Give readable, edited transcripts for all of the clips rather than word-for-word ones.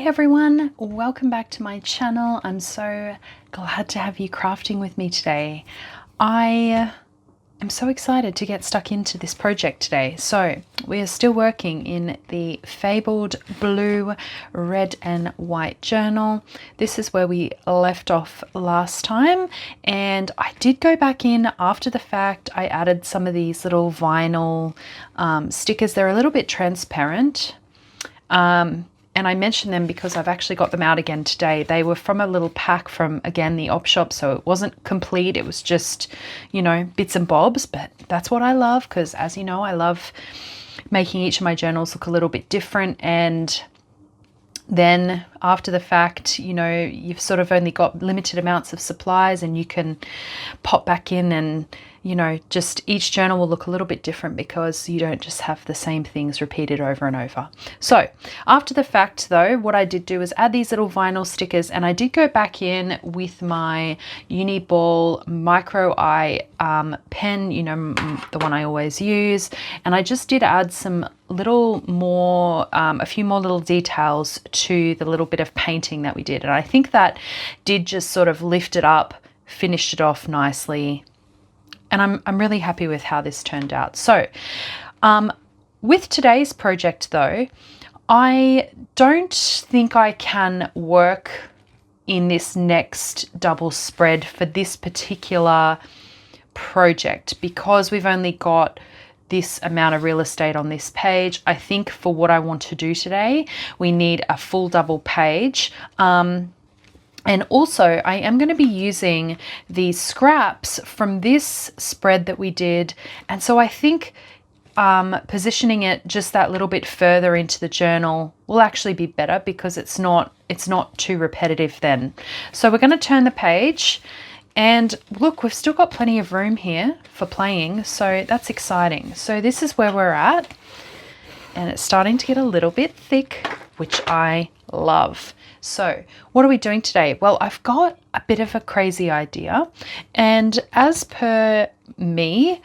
everyone, welcome back to my channel. I'm so glad to have you crafting with me today. I am so excited to get stuck into this project today. So we are still working in the fabled blue, red and white journal. This is where we left off last time, and I did go back in after the fact. I added some of these little vinyl stickers. They're a little bit transparent. And I mention them because I've actually got them out again today. They were from a little pack from, again, the op shop, so it wasn't complete. It was just, you know, bits and bobs, but that's what I love because, as you know, I love making each of my journals look a little bit different. And then after the fact, you know, you've sort of only got limited amounts of supplies and you can pop back in and, you know, just each journal will look a little bit different because you don't just have the same things repeated over and over. So after the fact though, what I did do is add these little vinyl stickers, and I did go back in with my Uniball micro eye pen, you know, the one I always use. And I just did add some little more, a few more little details to the little bit of painting that we did. And I think that did just sort of lift it up, finished it off nicely. And I'm really happy with how this turned out. So with today's project though, I don't think I can work in this next double spread for this particular project because we've only got this amount of real estate on this page. I think for what I want to do today, we need a full double page. And also I am going to be using these scraps from this spread that we did. And so I think positioning it just that little bit further into the journal will actually be better because it's not too repetitive then. So we're going to turn the page, and look, we've still got plenty of room here for playing. So that's exciting. So this is where we're at, and it's starting to get a little bit thick, which I love. So what are we doing today? Well, I've got a bit of a crazy idea, and as per me,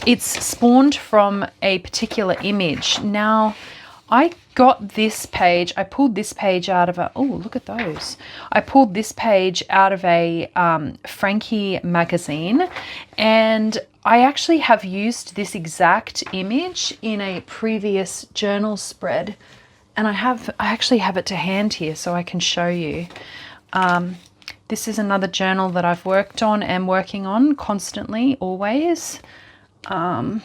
it's spawned from a particular image. Now, I got this page, I pulled this page out of a, oh, look at those. I pulled this page out of a Frankie magazine, and I actually have used this exact image in a previous journal spread. And I actually have it to hand here so I can show you. This is another journal that I've worked on and working on constantly, always. There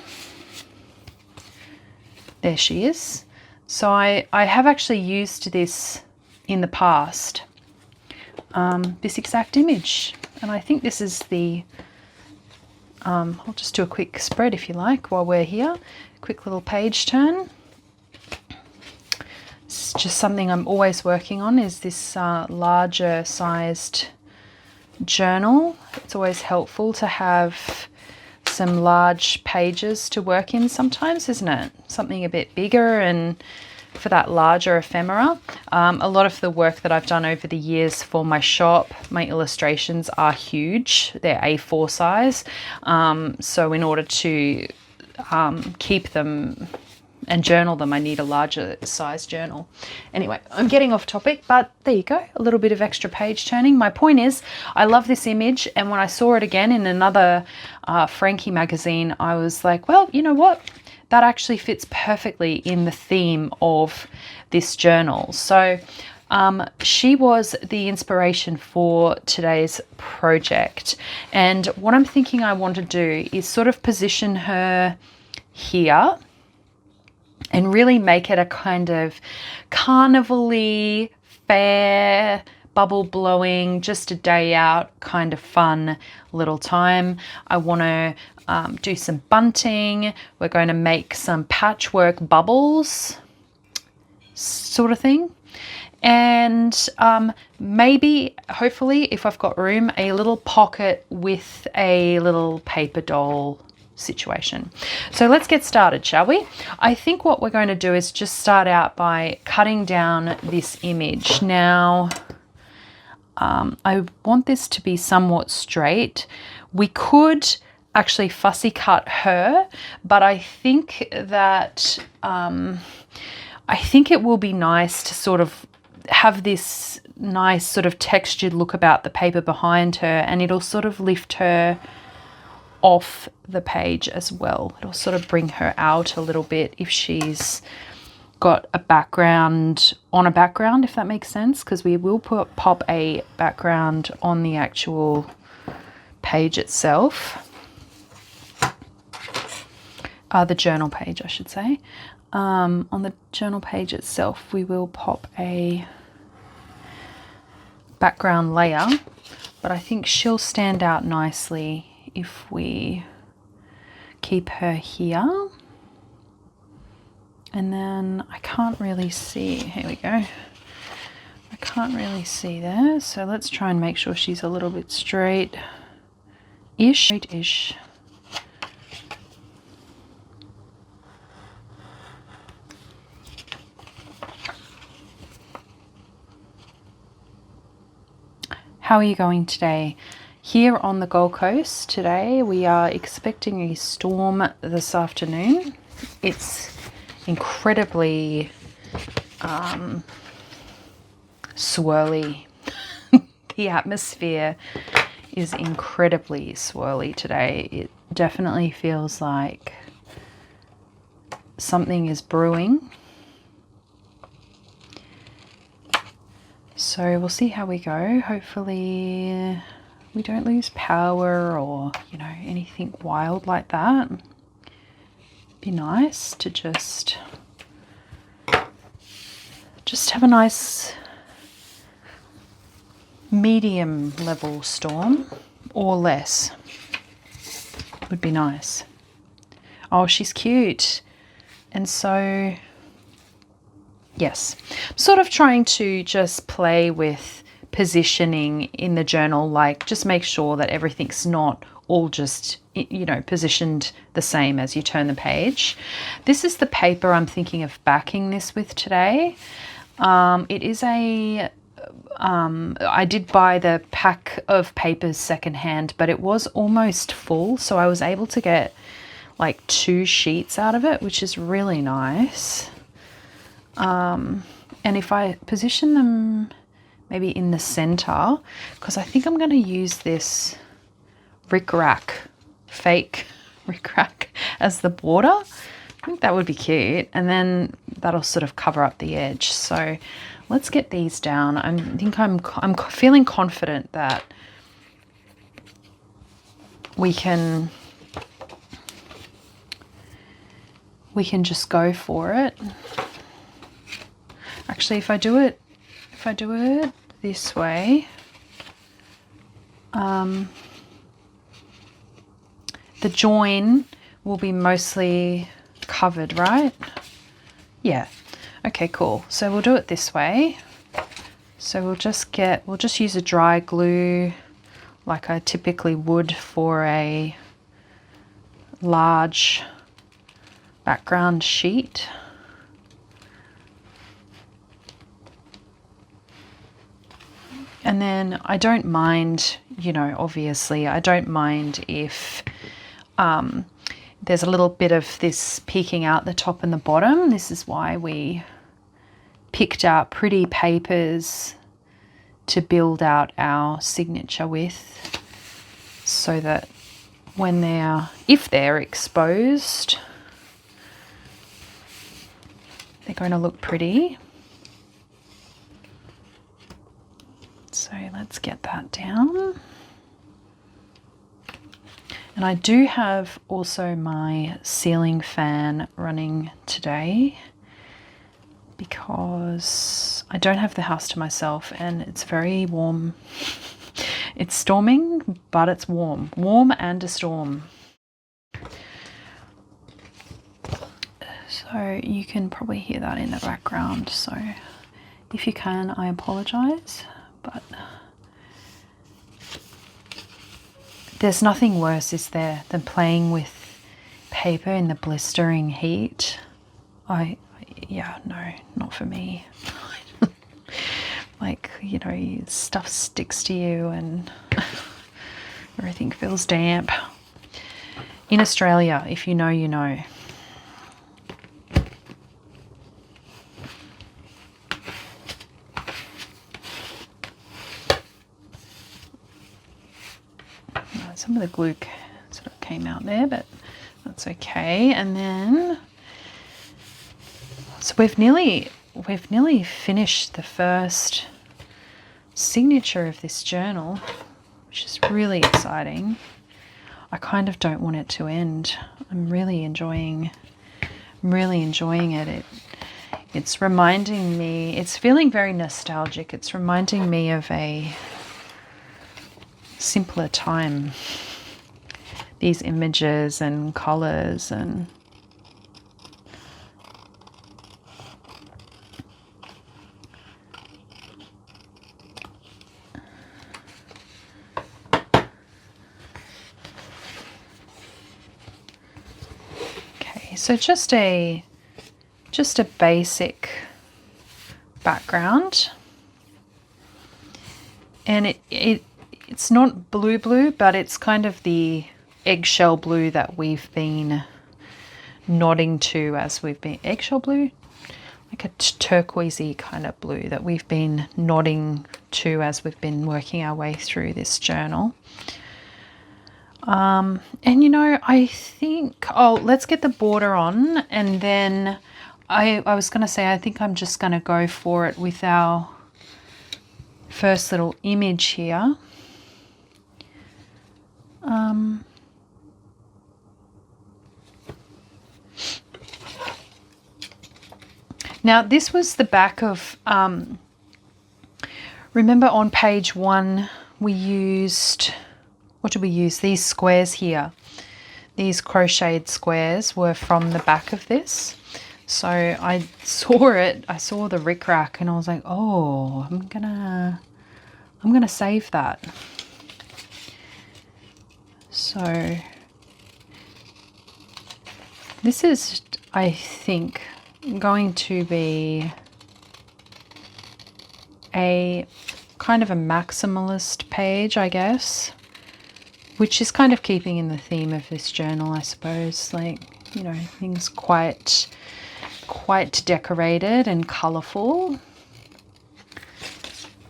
she is. So I have actually used this in the past, this exact image. And I think this is the, I'll just do a quick spread if you like while we're here. Quick little page turn. It's just something I'm always working on, is this larger sized journal. It's always helpful to have some large pages to work in sometimes, isn't it? Something a bit bigger and for that larger ephemera. A lot of the work that I've done over the years for my shop, my illustrations are huge. They're A4 size. So in order to keep them and journal them, I need a larger size journal. Anyway, I'm getting off topic, but there you go, a little bit of extra page turning. My point is, I love this image, and when I saw it again in another Frankie magazine, I was like, well, you know what? That actually fits perfectly in the theme of this journal. So she was the inspiration for today's project. And what I'm thinking I want to do is sort of position her here and really make it a kind of carnival-y, fair, bubble blowing, just a day out kind of fun little time. I want to do some bunting. We're going to make some patchwork bubbles sort of thing. And maybe, hopefully, if I've got room, a little pocket with a little paper doll situation. So let's get started, shall we? I think what we're going to do is just start out by cutting down this image. Now, I want this to be somewhat straight. We could actually fussy cut her, but I think that I think it will be nice to sort of have this nice sort of textured look about the paper behind her, and it'll sort of lift her off the page as well. It'll sort of bring her out a little bit if she's got a background on a background, if that makes sense, because we will pop a background on the actual page itself. The journal page, I should say. On the journal page itself, we will pop a background layer, but I think she'll stand out nicely if we keep her here. And then I can't really see, here we go. I can't really see there, so let's try and make sure she's a little bit straight-ish. Straight-ish. How are you going today? Here on the Gold Coast today, we are expecting a storm this afternoon. It's incredibly swirly. The atmosphere is incredibly swirly today. It definitely feels like something is brewing. So we'll see how we go. Hopefully we don't lose power or, you know, anything wild like that. Be nice to just have a nice medium level storm, or less would be nice. Oh, she's cute. And so yes, sort of trying to just play with positioning in the journal, like just make sure that everything's not all just, you know, positioned the same as you turn the page. This is the paper I'm thinking of backing this with today. It is a, I did buy the pack of papers secondhand, but it was almost full, so I was able to get like 2 sheets out of it, which is really nice. And if I position them maybe in the center, because I think I'm going to use this fake rickrack as the border. I think that would be cute, and then that'll sort of cover up the edge. So let's get these down. I think I'm feeling confident that we can just go for it. Actually, if I do it this way, the join will be mostly covered, right? Yeah. Okay, cool. So we'll do it this way. So we'll just use a dry glue like I typically would for a large background sheet. And then I don't mind, you know, obviously I don't mind if there's a little bit of this peeking out the top and the bottom. This is why we picked out pretty papers to build out our signature with, so that when if they're exposed, they're going to look pretty. So let's get that down. And I do have also my ceiling fan running today because I don't have the house to myself and it's very warm. It's storming, but it's warm. Warm and a storm. So you can probably hear that in the background. So if you can, I apologize. But there's nothing worse, is there, than playing with paper in the blistering heat. Yeah, no, not for me. Like, you know, stuff sticks to you and everything feels damp. In Australia, if you know, you know. some of the glue sort of came out there, but that's okay. And then, so we've nearly finished the first signature of this journal, which is really exciting. I kind of don't want it to end. I'm really enjoying it. It's reminding me, it's feeling very nostalgic. It's reminding me of a simpler time. These images and colors and okay, so just a basic background, and it's not blue, but it's kind of the eggshell blue that we've been nodding to as we've been eggshell blue, like a turquoisey kind of blue that we've been nodding to as we've been working our way through this journal. And you know, I think, let's get the border on, and then I was going to say, I think I'm just going to go for it with our first little image here. Now this was the back of, remember on page 1 we used, what did we use? These squares here. These crocheted squares were from the back of this. So I saw the rickrack, and I was like, oh, I'm gonna save that. So this is, I think, going to be a kind of a maximalist page, I guess, which is kind of keeping in the theme of this journal, I suppose. Like, you know, things quite decorated and colourful.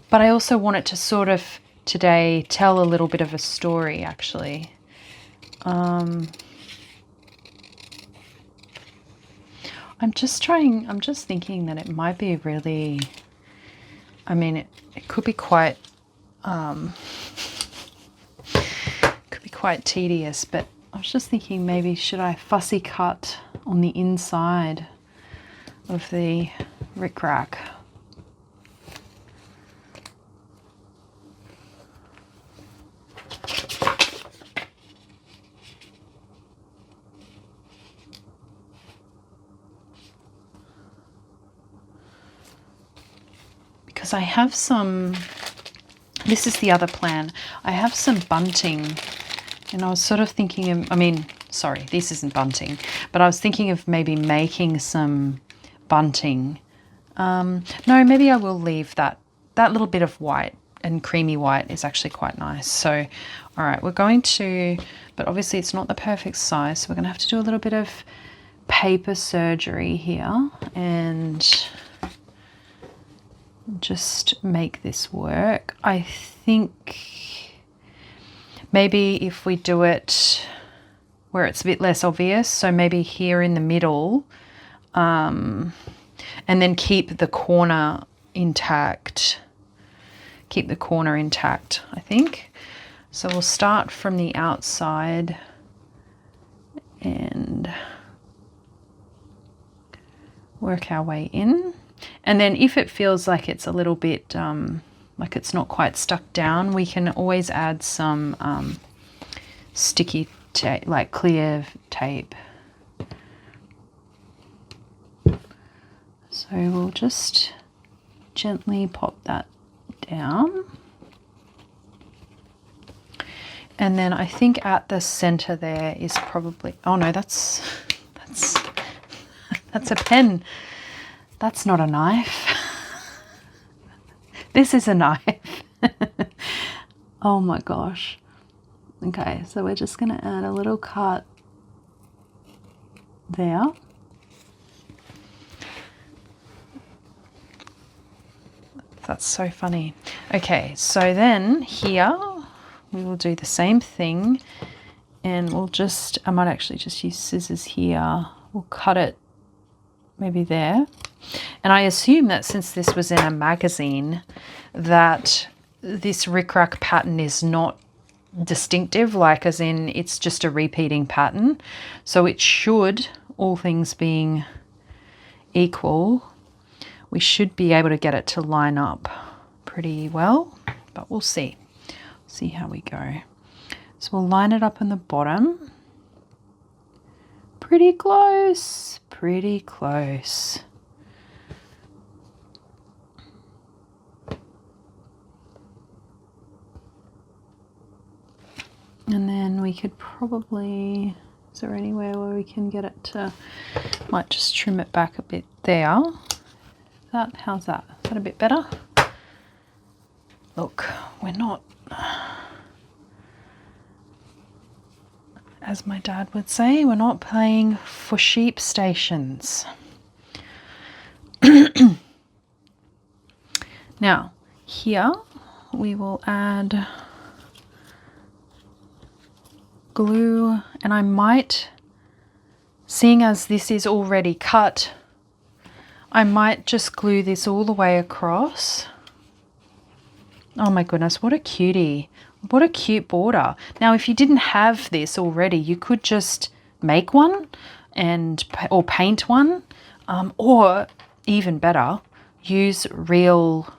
But I also want it to sort of today tell a little bit of a story, actually. I'm just thinking that it might be really, I mean, it could be quite tedious, but I was just thinking, maybe should I fussy cut on the inside of the rickrack? Because I have some, this is the other plan, I have some bunting, and I was sort of thinking of, sorry, this isn't bunting, but I was thinking of maybe making some bunting. No, maybe I will leave that little bit of white, and creamy white is actually quite nice. So, all right, we're going to, but obviously it's not the perfect size, so we're going to have to do a little bit of paper surgery here and just make this work. I think maybe if we do it where it's a bit less obvious, so maybe here in the middle, and then keep the corner intact. Keep the corner intact, I think. So we'll start from the outside and work our way in. And then if it feels like it's a little bit, like it's not quite stuck down, we can always add some sticky tape, like clear tape. So we'll just gently pop that down. And then I think at the center there is probably, oh no, that's a pen. That's not a knife. This is a knife. Oh my gosh. Okay, so we're just going to add a little cut there. That's so funny. Okay, so then here we will do the same thing, and we'll just, I might actually just use scissors here. We'll cut it maybe there. And I assume that since this was in a magazine, that this rickrack pattern is not distinctive, like as in it's just a repeating pattern. So it should, all things being equal, we should be able to get it to line up pretty well, but we'll see. See how we go. So we'll line it up in the bottom. Pretty close, pretty close. And then we could probably, is there anywhere where we can get it to, might just trim it back a bit there. How's that? Is that a bit better? Look, we're not, as my dad would say, we're not playing for sheep stations. Now, here we will add glue, and I might, seeing as this is already cut, I might just glue this all the way across. Oh my goodness, what a cutie. What a cute border. Now, if you didn't have this already, you could just make one or paint one, or even better, use real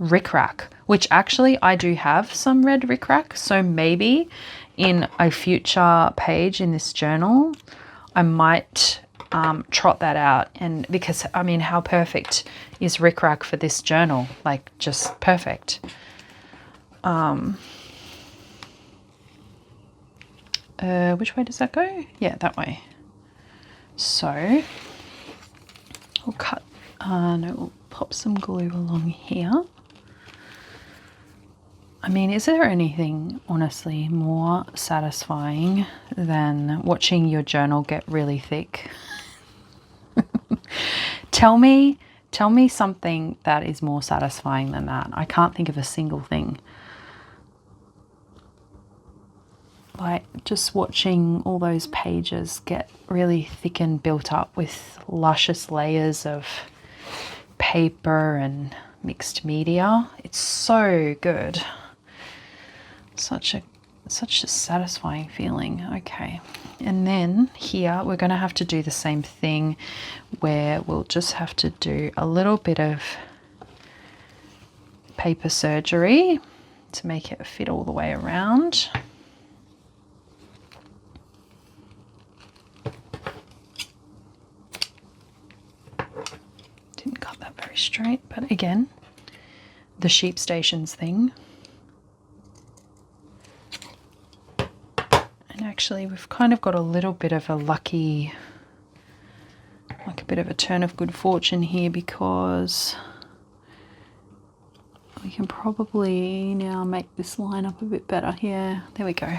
rickrack, which actually I do have some red rickrack. So maybe in a future page in this journal, I might trot that out. And because, I mean, how perfect is rickrack for this journal? Like, just perfect. Which way does that go? Yeah, that way. So we'll cut, no, we'll pop some glue along here. I mean, is there anything honestly more satisfying than watching your journal get really thick? Tell me something that is more satisfying than that. I can't think of a single thing. Like just watching all those pages get really thick and built up with luscious layers of paper and mixed media. It's so good. Such a satisfying feeling. Okay, and then here we're going to have to do the same thing, where we'll just have to do a little bit of paper surgery to make it fit all the way around. Didn't cut that very straight, but again, the sheep stations thing. And actually we've kind of got a little bit of a lucky, like a bit of a turn of good fortune here, because we can probably now make this line up a bit better. Yeah, there we go.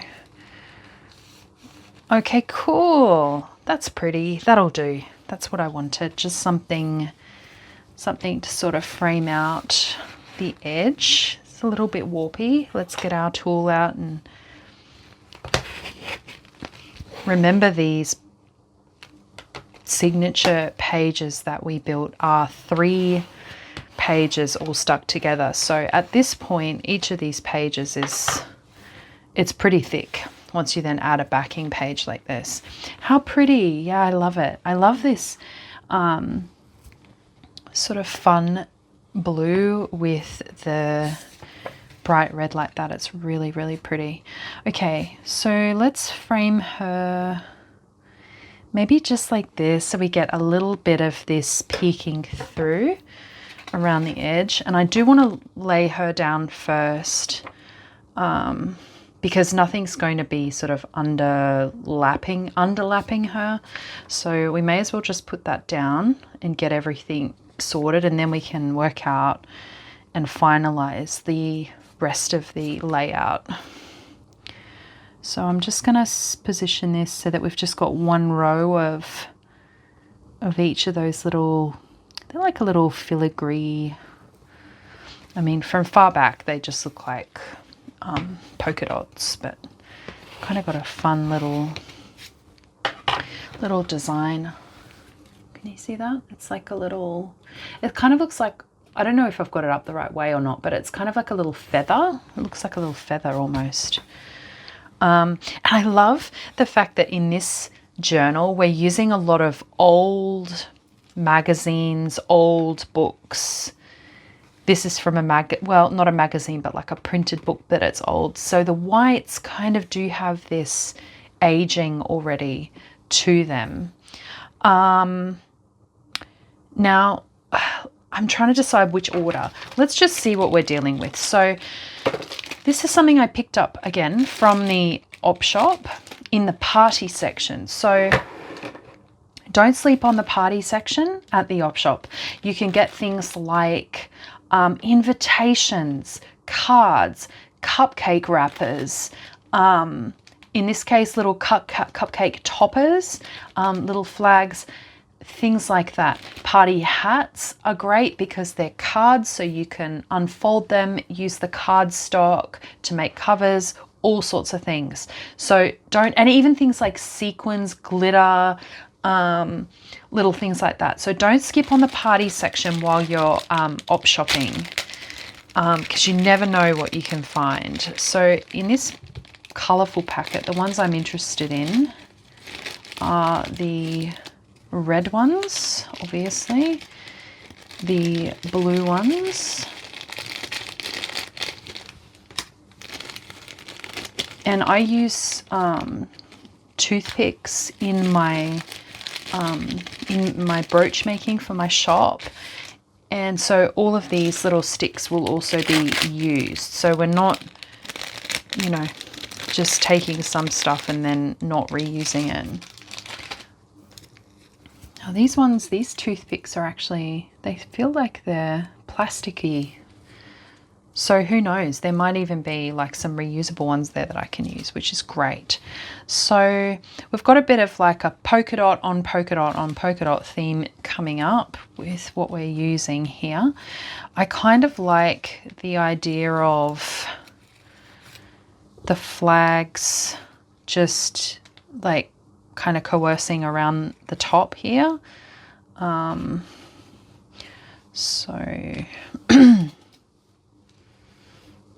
Okay, cool. That's pretty. That'll do. That's what I wanted. Just something to sort of frame out the edge. It's a little bit warpy. Let's get our tool out and remember, these signature pages that we built are 3 pages all stuck together. So at this point, each of these pages it's pretty thick once you then add a backing page like this. How pretty. Yeah, I love it. I love this sort of fun blue with the bright red like that. It's really, really pretty. Okay, so let's frame her maybe just like this, so we get a little bit of this peeking through around the edge. And I do want to lay her down first, because nothing's going to be sort of underlapping her. So we may as well just put that down and get everything sorted, and then we can work out and finalize the rest of the layout. So I'm just going to position this so that we've just got one row of each of those little, they're like a little filigree. I mean, from far back they just look like polka dots, but kind of got a fun little design. Can you see that? It's like a little, it kind of looks like, I don't know if I've got it up the right way or not, but it's kind of like a little feather. It looks like a little feather almost. And I love the fact that in this journal, we're using a lot of old magazines, old books. This is from well, not a magazine, but like a printed book, but it's old. So the whites kind of do have this aging already to them. Now, I'm trying to decide which order. Let's just see what we're dealing with. So this is something I picked up again from the op shop in the party section. So don't sleep on the party section at the op shop. You can get things like invitations, cards, cupcake wrappers, in this case, little cupcake toppers, little flags, things like that. Party hats are great because they're cards, so you can unfold them, use the card stock to make covers, all sorts of things. So and even things like sequins, glitter, little things like that. So don't skip on the party section while you're op shopping, because you never know what you can find. So in this colourful packet, the ones I'm interested in are the red ones, obviously, the blue ones, and I use toothpicks in my brooch making for my shop, and so all of these little sticks will also be used. So we're not, you know, just taking some stuff and then not reusing it. Now these toothpicks are actually, they feel like they're plasticky. So who knows, there might even be like some reusable ones there that I can use, which is great. So we've got a bit of like a polka dot on polka dot on polka dot theme coming up with what we're using here. I kind of like the idea of the flags just like kind of coercing around the top here.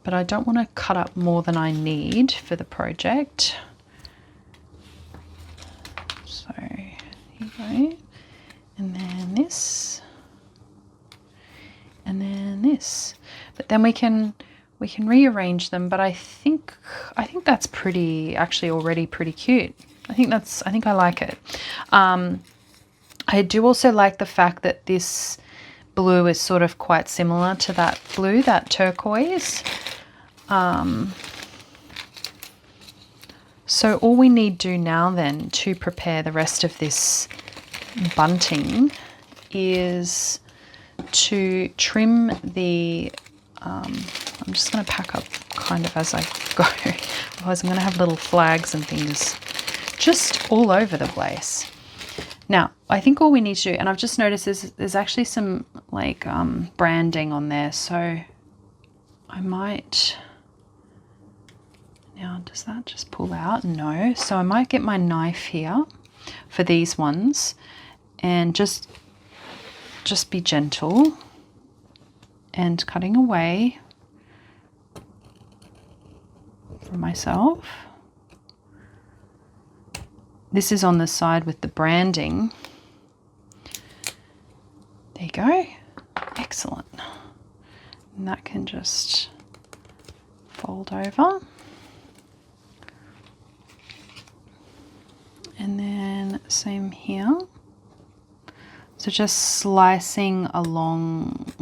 But I don't want to cut up more than I need for the project. So here you go. And then this. And then this. But then we can rearrange them, but I think that's already pretty cute. I think I like it. I do also like the fact that this blue is sort of quite similar to that blue, that turquoise. So all we need to do now then to prepare the rest of this bunting is to trim the, I'm just going to pack up kind of as I go, otherwise I'm going to have little flags and things just all over the place. Now, I think all we need to do, and I've just noticed there's actually some like branding on there, so I might, now does that just pull out? No. So I might get my knife here for these ones and just be gentle and cutting away from myself. This is on the side with the branding. There you go. Excellent. And that can just fold over. And then same here. So just slicing along,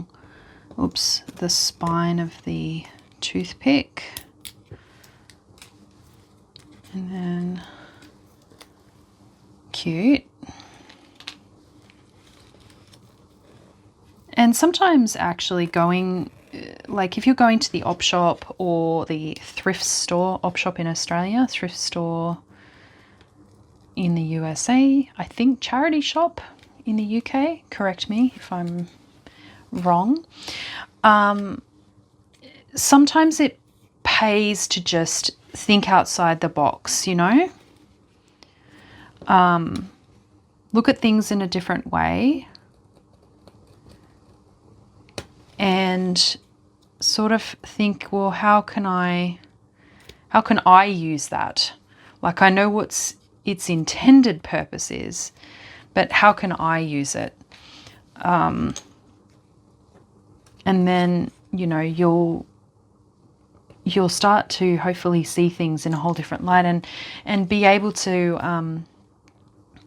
the spine of the toothpick. And then cute. And sometimes actually going, like if you're going to the op shop or the thrift store, op shop in Australia, thrift store in the USA, I think charity shop in the UK, correct me if I'm wrong. Sometimes it pays to just think outside the box, you know? Look at things in a different way and sort of think, well, how can I use that? Like, I know what its intended purpose is, but how can I use it? And then, you know, you'll start to hopefully see things in a whole different light and be able to,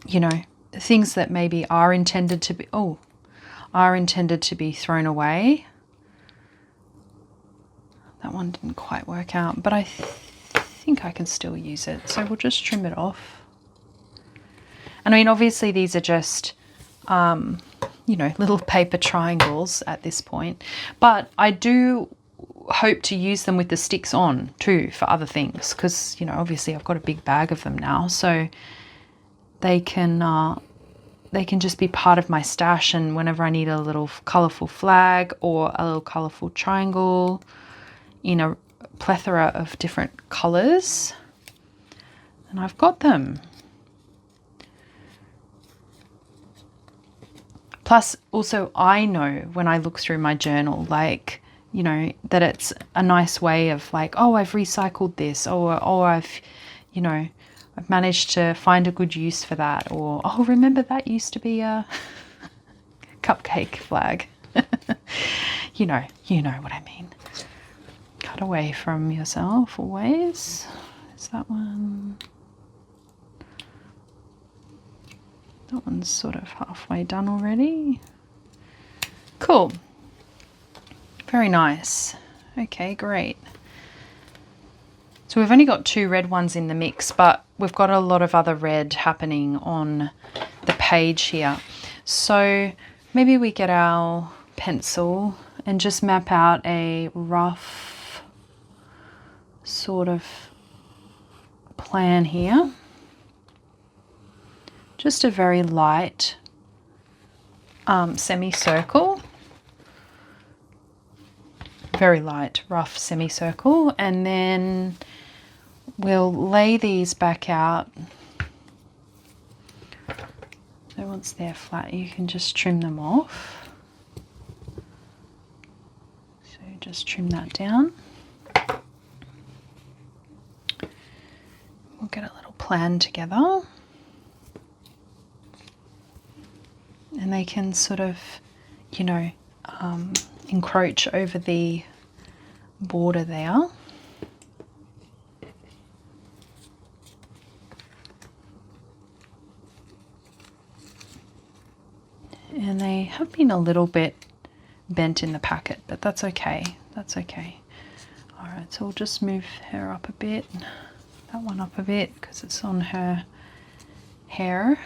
you know, things that maybe are intended to be thrown away. That one didn't quite work out, but I think I can still use it. So we'll just trim it off. And I mean, obviously these are just, you know, little paper triangles at this point, but I do hope to use them with the sticks on too for other things, because, you know, obviously I've got a big bag of them now, so they can just be part of my stash, and whenever I need a little colourful flag or a little colourful triangle in a plethora of different colours, and I've got them. Plus, also, I know when I look through my journal, like, you know, that it's a nice way of like, oh, I've recycled this, or I've, you know, I've managed to find a good use for that, or, oh, remember that used to be a cupcake flag. you know what I mean. Cut away from yourself always. Is that one? That one's sort of halfway done already. Cool. Very nice. Okay, great. So we've only got 2 red ones in the mix, but we've got a lot of other red happening on the page here. So maybe we get our pencil and just map out a rough sort of plan here. Just a very light semicircle. Very light, rough semicircle, and then we'll lay these back out. So once they're flat, you can just trim them off. So just trim that down. We'll get a little plan together. And they can sort of, you know, encroach over the border there. And they have been a little bit bent in the packet, but that's okay. That's okay. All right, so we'll just move her up a bit, that one up a bit, because it's on her hair.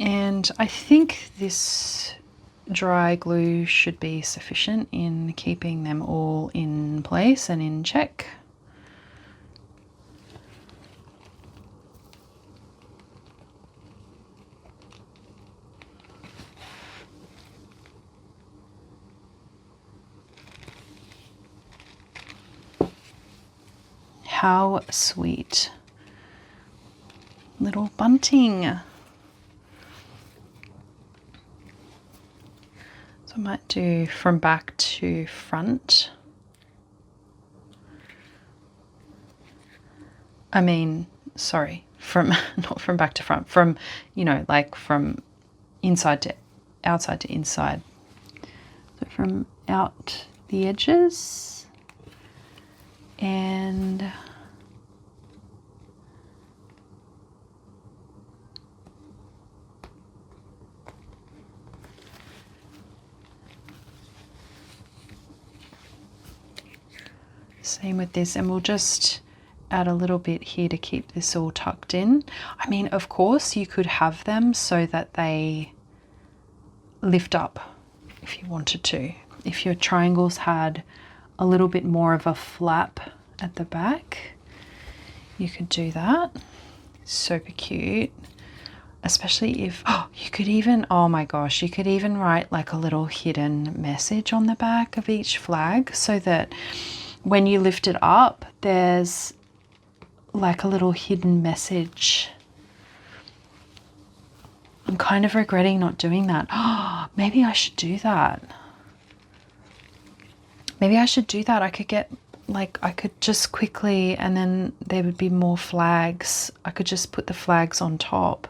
And I think this dry glue should be sufficient in keeping them all in place and in check. How sweet. Little bunting. So I might do from back to front. I mean, sorry, from not from back to front, from, you know, like from inside to outside to inside. So from out the edges and same with this, and we'll just add a little bit here to keep this all tucked in. I mean, of course, you could have them so that they lift up if you wanted to. If your triangles had a little bit more of a flap at the back, you could do that. Super cute. especially if, oh, you could even, oh my gosh, you could even write like a little hidden message on the back of each flag so that when you lift it up, there's like a little hidden message. I'm kind of regretting not doing that. Oh, maybe I should do that. Maybe I should do that. I could get, like, I could just quickly, and then there would be more flags. I could just put the flags on top.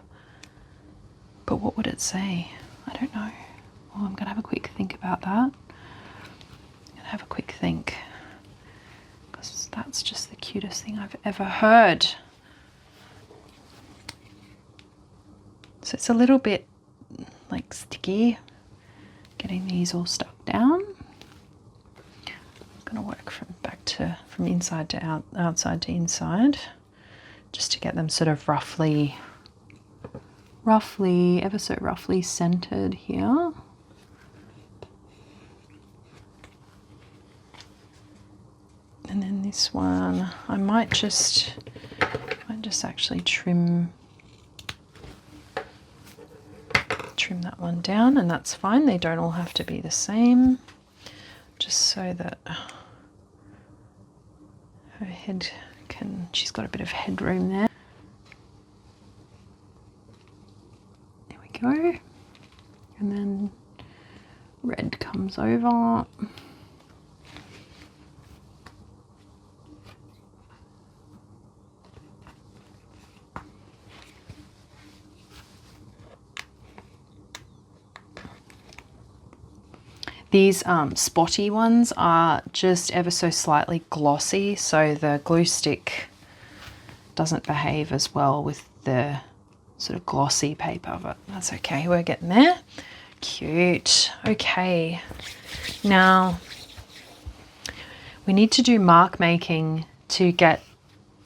But what would it say? I don't know. Oh, I'm going to have a quick think about that. I'm going to have a quick think. Because that's just the cutest thing I've ever heard. So it's a little bit like sticky, getting these all stuck down. I'm going to work from inside to outside to inside, just to get them sort of roughly, ever so roughly centered here. And then this one, I might just actually trim that one down, and that's fine. They don't all have to be the same, just so that her head she's got a bit of headroom there. There we go. And then red comes over. These spotty ones are just ever so slightly glossy, so the glue stick doesn't behave as well with the sort of glossy paper, but that's okay, we're getting there. Cute. Okay, now we need to do mark making to get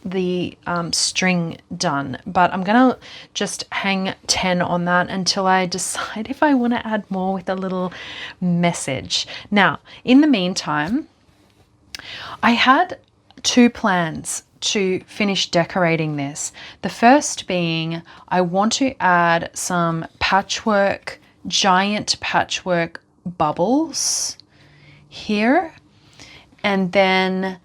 the string done, but I'm gonna just hang 10 on that until I decide if I want to add more with a little message. Now, in the meantime, I had two plans to finish decorating this. The first being I want to add some patchwork, giant patchwork bubbles here, and then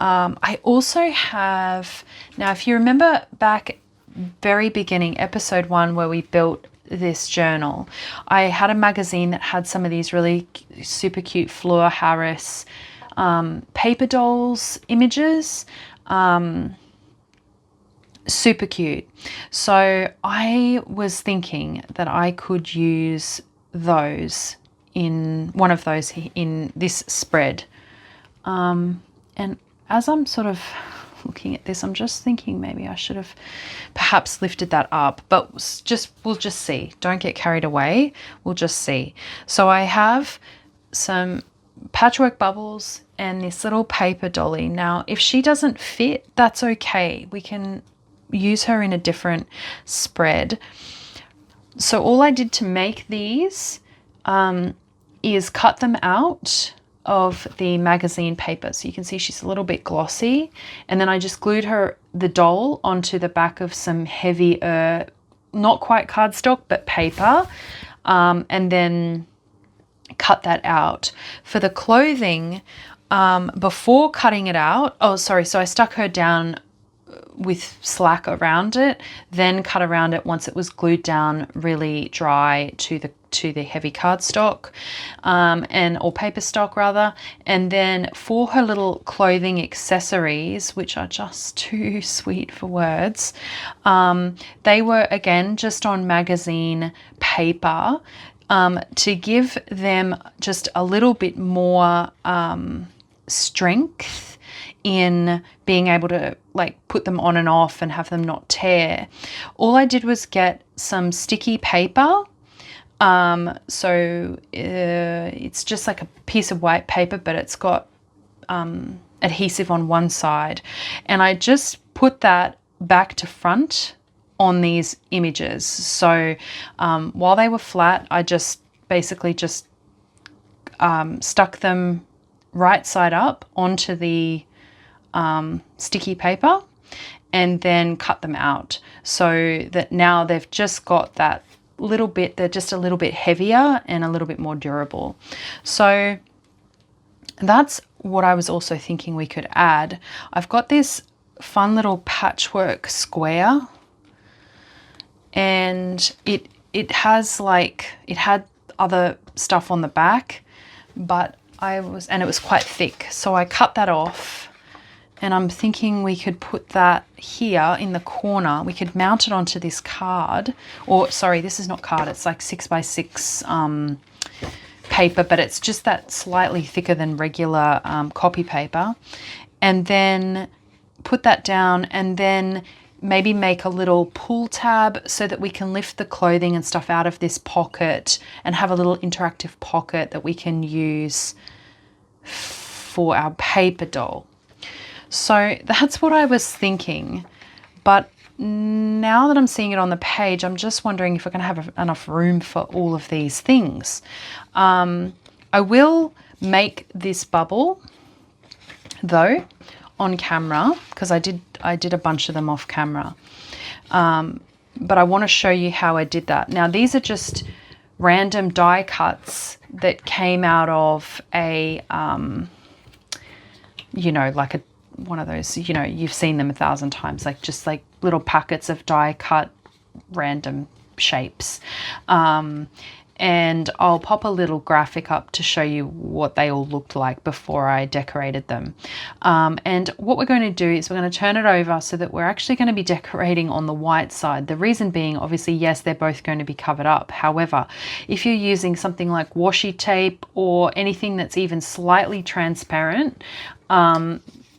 I also have, now if you remember back very beginning, episode 1, where we built this journal, I had a magazine that had some of these really super cute Fleur Harris paper dolls images. Super cute. So I was thinking that I could use those in one of those in this spread. And as I'm sort of looking at this, I'm just thinking maybe I should have perhaps lifted that up, but we'll just see. Don't get carried away. We'll just see. So I have some patchwork bubbles and this little paper dolly. Now, if she doesn't fit, that's okay. We can use her in a different spread. So all I did to make these is cut them out of the magazine paper. So you can see she's a little bit glossy, and then I just glued the doll onto the back of some heavier, not quite cardstock, but paper, and then cut that out. For the clothing, before cutting it out, so I stuck her down with slack around it, then cut around it once it was glued down really dry to the heavy cardstock, or paper stock rather. And then for her little clothing accessories, which are just too sweet for words, they were again just on magazine paper, to give them just a little bit more strength in being able to like put them on and off and have them not tear. All I did was get some sticky paper. It's just like a piece of white paper, but it's got adhesive on one side. And I just put that back to front on these images. So while they were flat, I just basically just stuck them right side up onto the sticky paper, and then cut them out so that now they've just got that little bit, they're just a little bit heavier and a little bit more durable. So that's what I was also thinking we could add. I've got this fun little patchwork square, and it has like, it had other stuff on the back, but and it was quite thick, so I cut that off, and I'm thinking we could put that here in the corner. We could mount it onto this card, or sorry, this is not card, it's like 6x6 paper, but it's just that slightly thicker than regular copy paper. And then put that down, and then maybe make a little pull tab so that we can lift the clothing and stuff out of this pocket and have a little interactive pocket that we can use for our paper doll. So that's what I was thinking. But now that I'm seeing it on the page, I'm just wondering if we're going to have enough room for all of these things. I will make this bubble though on camera, because I did a bunch of them off camera. But I want to show you how I did that. Now these are just random die cuts that came out of a, you know, like one of those, you know, you've seen them 1,000 times, like just like little packets of die cut random shapes. And I'll pop a little graphic up to show you what they all looked like before I decorated them. And what we're going to do is we're going to turn it over so that we're actually going to be decorating on the white side. The reason being, obviously, yes, they're both going to be covered up. However, if you're using something like washi tape or anything that's even slightly transparent,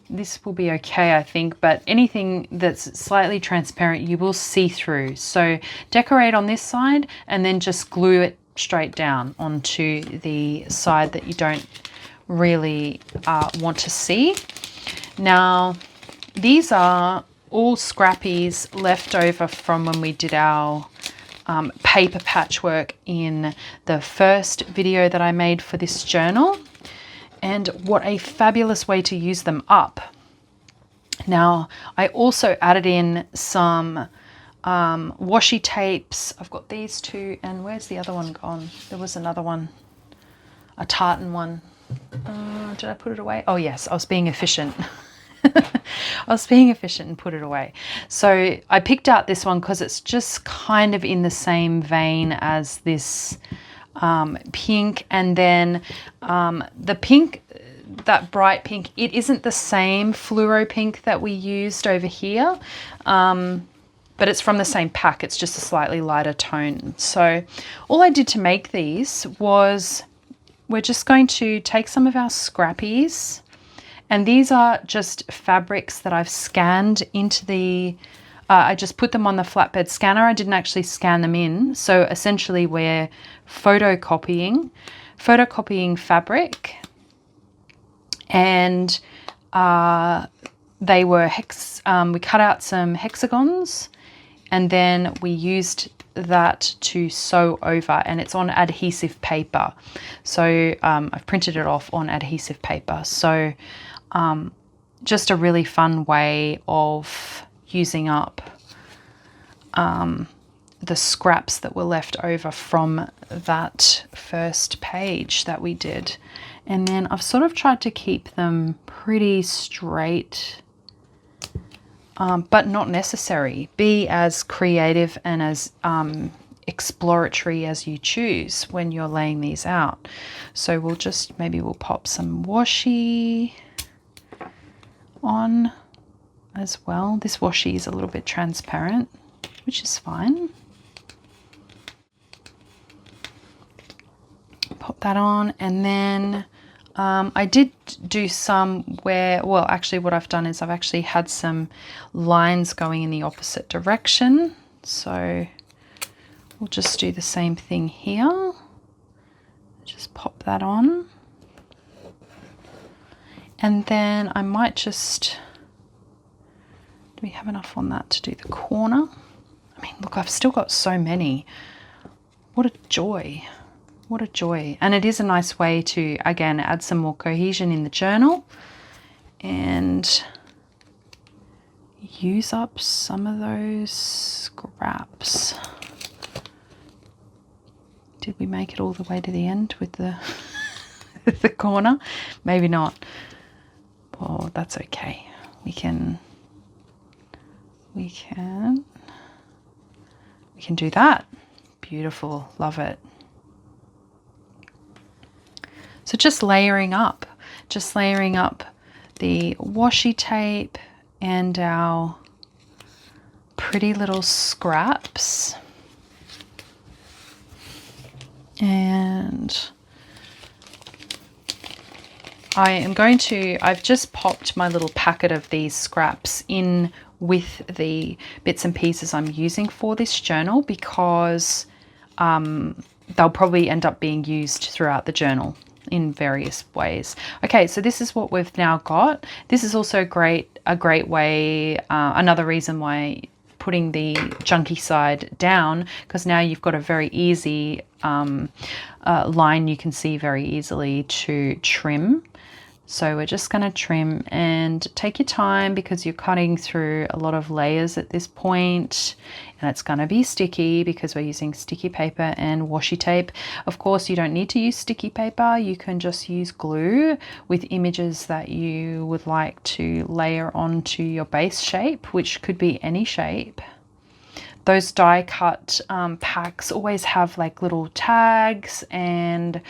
this will be okay, I think, but anything that's slightly transparent you will see through. So decorate on this side and then just glue it straight down onto the side that you don't really want to see. Now these are all scrappies left over from when we did our paper patchwork in the first video that I made for this journal. And what a fabulous way to use them up. Now, I also added in some washi tapes. I've got these two, and where's the other one gone? There was another one, a tartan one. Did I put it away? Oh yes, I was being efficient. I was being efficient and put it away. So I picked out this one because it's just kind of in the same vein as this pink, and then the pink, that bright pink, it isn't the same fluoro pink that we used over here, but it's from the same pack. It's just a slightly lighter tone. So all I did to make these was we're just going to take some of our scrappies, and these are just fabrics that I've scanned into the I just put them on the flatbed scanner. I didn't actually scan them in. So essentially we're photocopying fabric, and they were we cut out some hexagons, and then we used that to sew over, and it's on adhesive paper. So I've printed it off on adhesive paper. So just a really fun way of using up the scraps that were left over from that first page that we did. And then I've sort of tried to keep them pretty straight, but not necessary. Be as creative and as exploratory as you choose when you're laying these out. So we'll just, maybe we'll pop some washi on as well. This washi is a little bit transparent, which is fine. Pop that on, and then I did do some where, well, actually what I've done is I've actually had some lines going in the opposite direction. So we'll just do the same thing here. Just pop that on. And then I might just, do we have enough on that to do the corner? I mean, look, I've still got so many. What a joy. What a joy. And it is a nice way to, again, add some more cohesion in the journal and use up some of those scraps. Did we make it all the way to the end with the the corner? Maybe not. Well, that's okay. We can do that. Beautiful. Love it. So just layering up the washi tape and our pretty little scraps. And I've just popped my little packet of these scraps in with the bits and pieces I'm using for this journal, because they'll probably end up being used throughout the journal in various ways. Okay, so this is what we've now got. This is also a great way, another reason why putting the chunky side down, because now you've got a very easy line you can see very easily to trim. So we're just going to trim, and take your time because you're cutting through a lot of layers at this point, and it's going to be sticky because we're using sticky paper and washi tape. Of course, you don't need to use sticky paper. You can just use glue with images that you would like to layer onto your base shape, which could be any shape. Those die cut packs always have like little tags and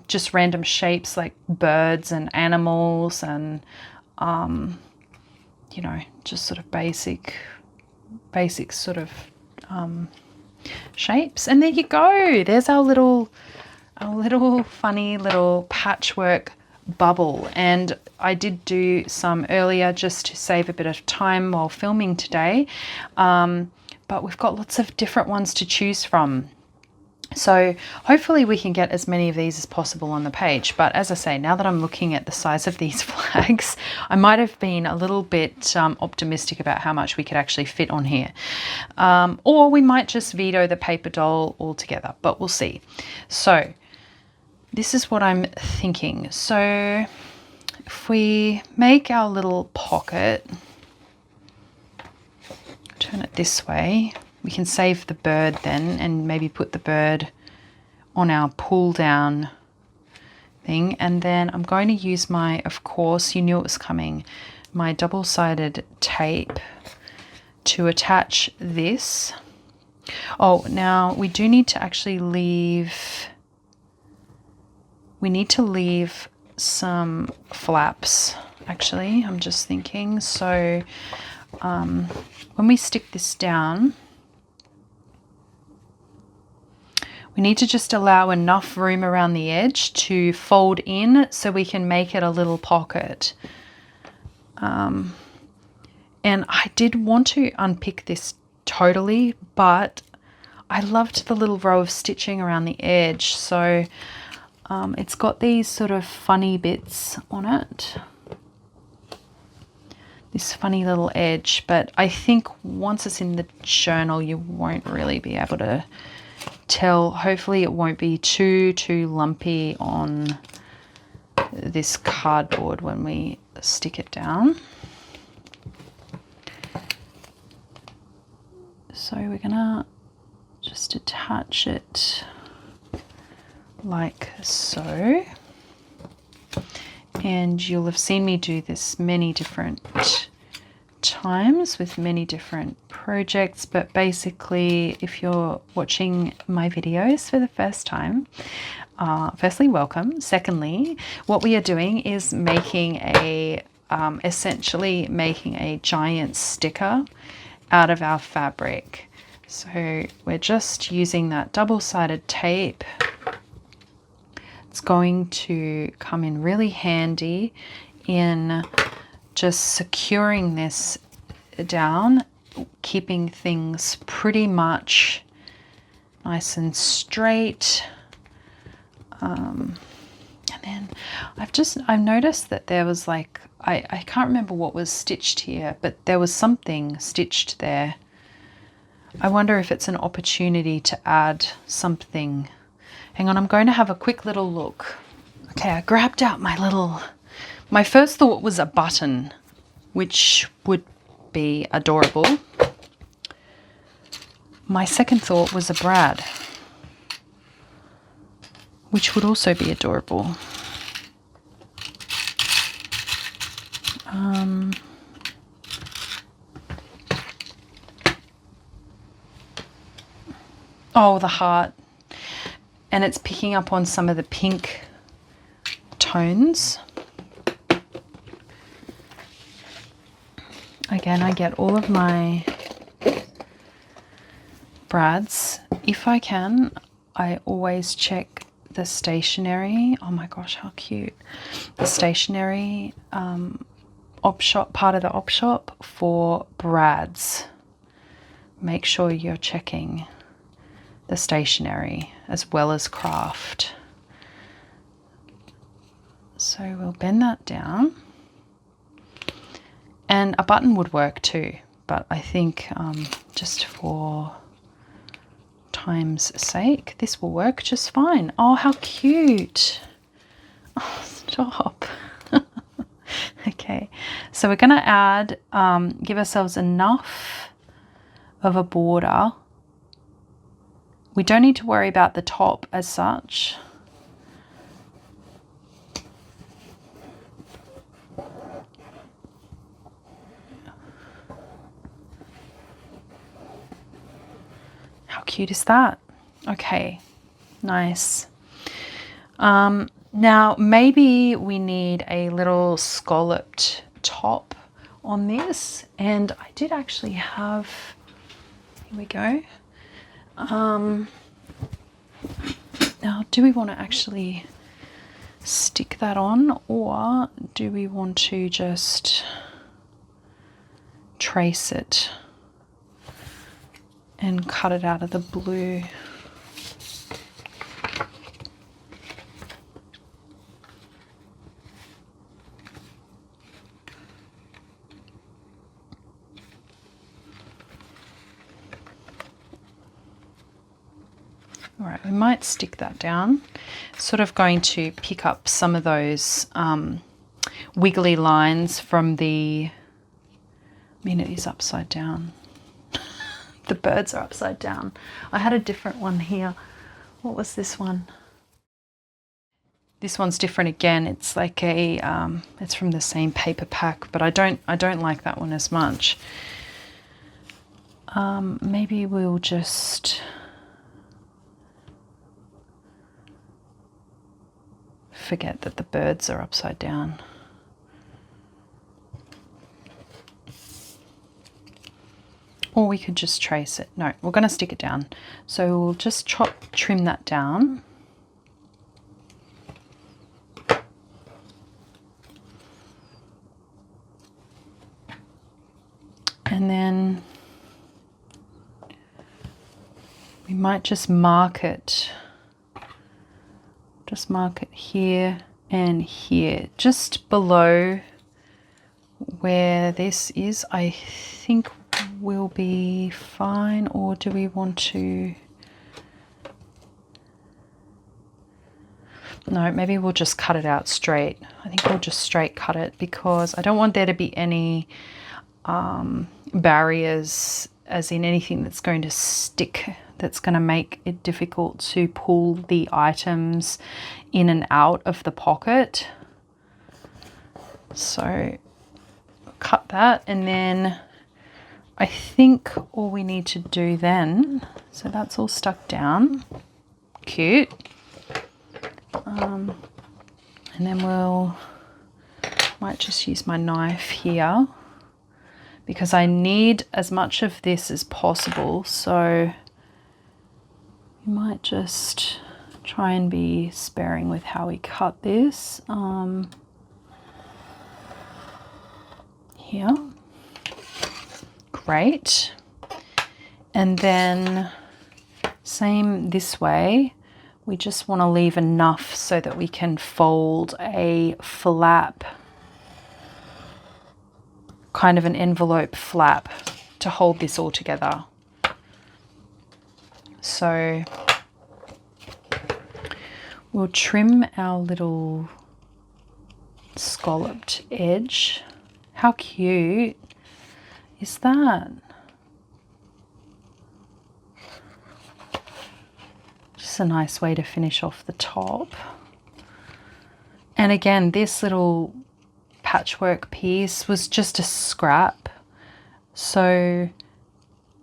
just random shapes like birds and animals and, you know, just sort of basic sort of shapes. And there you go. There's our little funny little patchwork bubble. And I did do some earlier just to save a bit of time while filming today. But we've got lots of different ones to choose from. So hopefully we can get as many of these as possible on the page. But as I say, now that I'm looking at the size of these flags, I might have been a little bit optimistic about how much we could actually fit on here. Or we might just veto the paper doll altogether, but we'll see. So this is what I'm thinking. So if we make our little pocket, turn it this way, we can save the bird then and maybe put the bird on our pull down thing. And then I'm going to use my, of course, you knew it was coming, my double-sided tape to attach this. Oh, now we do need to actually leave, we need to leave some flaps, actually, I'm just thinking. So when we stick this down, we need to just allow enough room around the edge to fold in so we can make it a little pocket. And I did want to unpick this totally, but I loved the little row of stitching around the edge. So it's got these sort of funny bits on it. This funny little edge, but I think once it's in the journal you won't really be able to tell. Hopefully it won't be too lumpy on this cardboard when we stick it down. So we're gonna just attach it like so. And you'll have seen me do this many different times with many different projects, but basically if you're watching my videos for the first time, firstly, welcome. Secondly, what we are doing is making a, essentially making a giant sticker out of our fabric. So we're just using that double-sided tape. It's going to come in really handy in just securing this down, keeping things pretty much nice and straight. And then I've noticed that there was like, I can't remember what was stitched here, but there was something stitched there. I wonder if it's an opportunity to add something. Hang on, I'm going to have a quick little look. Okay, I grabbed out my first thought was a button, which would be adorable. My second thought was a brad, which would also be adorable. Oh, the heart. And it's picking up on some of the pink tones. Again, I get all of my brads. If I can, I always check the stationery. Oh my gosh, how cute. The stationery op shop, part of the op shop for brads. Make sure you're checking the stationery as well as craft. So we'll bend that down. And a button would work too, but I think just for time's sake, this will work just fine. Oh, how cute. Oh, stop. Okay, so we're gonna add, give ourselves enough of a border. We don't need to worry about the top as such. How cute is that? Okay, nice. Now maybe we need a little scalloped top on this, and I did actually have, here we go. Now, do we want to actually stick that on, or do we want to just trace it and cut it out of the blue? All right, we might stick that down. Sort of going to pick up some of those wiggly lines from the, I mean, it is upside down. The birds are upside down. I had a different one here. What was this one? This one's different again. It's like a, it's from the same paper pack, but I don't like that one as much. Maybe we'll just forget that the birds are upside down. Or we could just trace it. No, we're going to stick it down. So we'll just trim that down. And then we might just mark it. Just mark it here and here, just below where this is. I think will be fine. Or do we want to? No, maybe we'll just cut it out straight. I think we'll just straight cut it, because I don't want there to be any barriers, as in anything that's going to stick, that's going to make it difficult to pull the items in and out of the pocket. So cut that, and then I think all we need to do then, so that's all stuck down, cute. And then might just use my knife here, because I need as much of this as possible. So you might just try and be sparing with how we cut this. Here. Great. And then same this way. We just want to leave enough so that we can fold a flap, kind of an envelope flap, to hold this all together. So we'll trim our little scalloped edge. How cute is that? Just a nice way to finish off the top. And again, this little patchwork piece was just a scrap. So,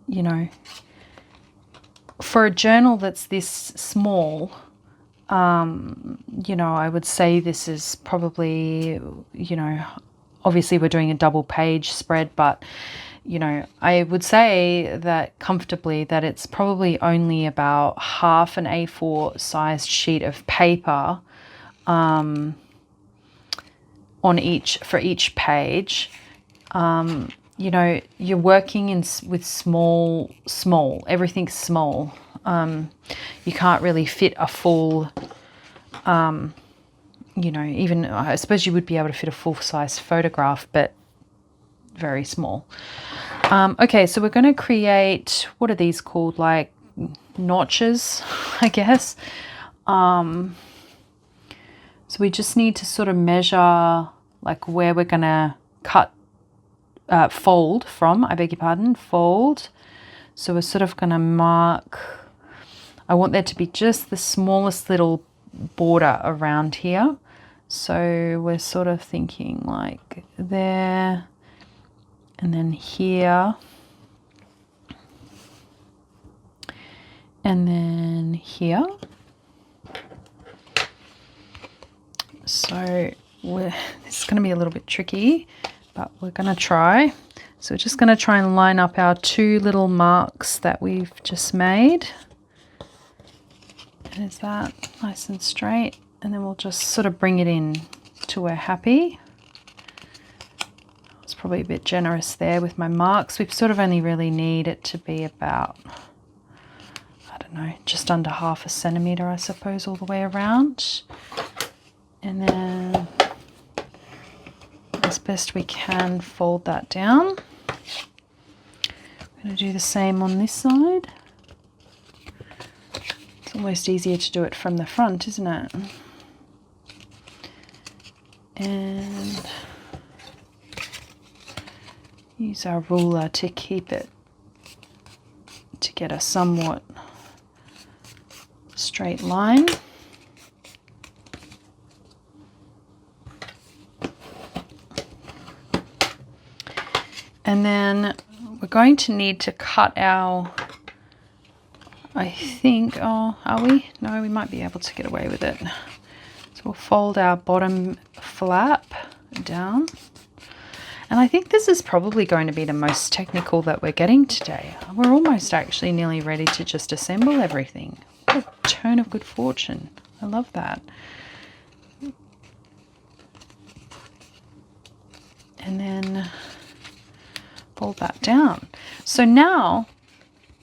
you know, for a journal that's this small, you know, I would say this is probably, you know, obviously we're doing a double page spread, but, you know, I would say that comfortably that it's probably only about half an A4 sized sheet of paper on for each page. You know, you're working with small, everything's small. You can't really fit a full, you know, even I suppose you would be able to fit a full-size photograph, but very small. Okay, so we're going to create, what are these called, like notches, I guess. So we just need to sort of measure like where we're going to cut, fold from, I beg your pardon, fold. So we're sort of going to mark, I want there to be just the smallest little border around here. So we're sort of thinking like there, and then here, and then here. So this is going to be a little bit tricky, but we're going to try. So we're just going to try and line up our two little marks that we've just made. And is that nice and straight? And then we'll just sort of bring it in till we're happy. It's probably a bit generous there with my marks. We sort of only really need it to be about, I don't know, just under 1/2 centimetre, I suppose, all the way around. And then as best we can, fold that down. I'm going to do the same on this side. It's almost easier to do it from the front, isn't it? And use our ruler to keep it, to get a somewhat straight line. And then we're going to need to cut our, I think, oh, are we? No, we might be able to get away with it. So we'll fold our bottom flap down. And I think this is probably going to be the most technical that we're getting today. We're almost actually nearly ready to just assemble everything. What a turn of good fortune. I love that. And then fold that down. So now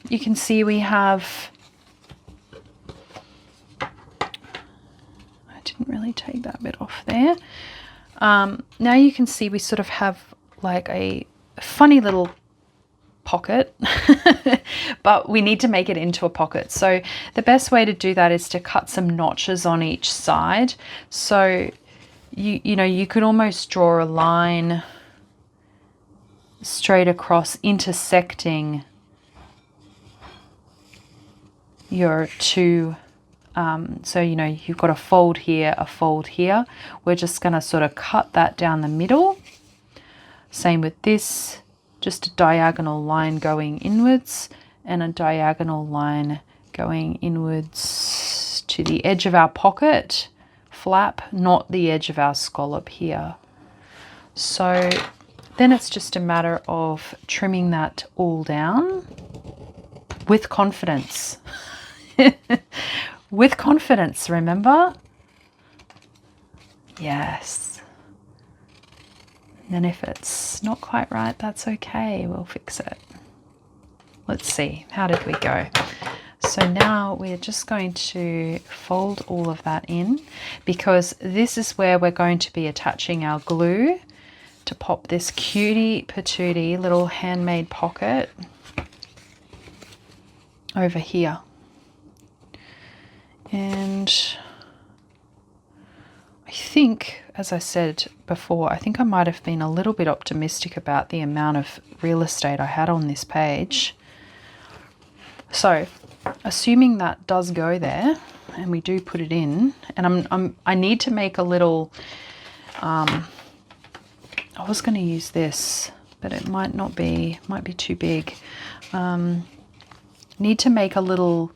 you can see we have, I didn't really take that bit off there. Now you can see we sort of have like a funny little pocket, but we need to make it into a pocket. So the best way to do that is to cut some notches on each side. So you know, you could almost draw a line straight across, intersecting your two, so you know, you've got a fold here, a fold here. We're just going to sort of cut that down the middle. Same with this, just a diagonal line going inwards and a diagonal line going inwards to the edge of our pocket flap, not the edge of our scallop here. So then it's just a matter of trimming that all down with confidence. With confidence, remember? Yes. And then if it's not quite right, that's okay. We'll fix it. Let's see. How did we go? So now we're just going to fold all of that in, because this is where we're going to be attaching our glue to pop this cutie patootie little handmade pocket over here. And I think as I said before, I think I might have been a little bit optimistic about the amount of real estate I had on this page. So assuming that does go there and we do put it in, and I need to make a little, I was going to use this, but it might not be, might be too big. Need to make a little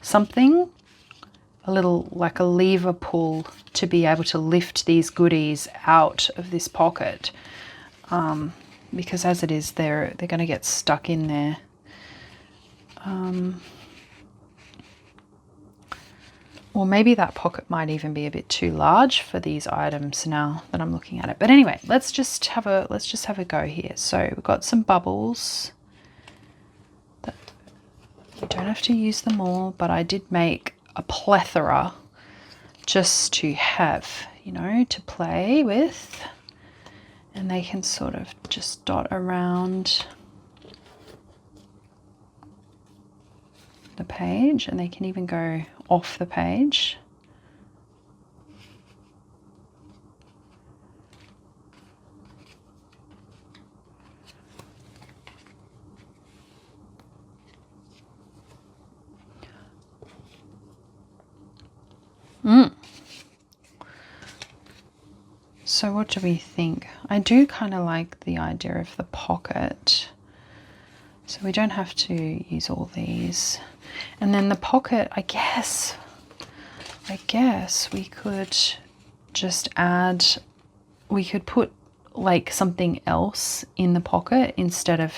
something, a little like a lever pull to be able to lift these goodies out of this pocket, because as it is, they're going to get stuck in there. Or maybe that pocket might even be a bit too large for these items now that I'm looking at it. But anyway, let's just have a go here. So we've got some bubbles. You don't have to use them all, but I did make a plethora just to have, you know, to play with. And they can sort of just dot around the page, and they can even go off the page. So what do we think? I do kind of like the idea of the pocket. So we don't have to use all these. And then the pocket, I guess we could just add, we could put like something else in the pocket instead of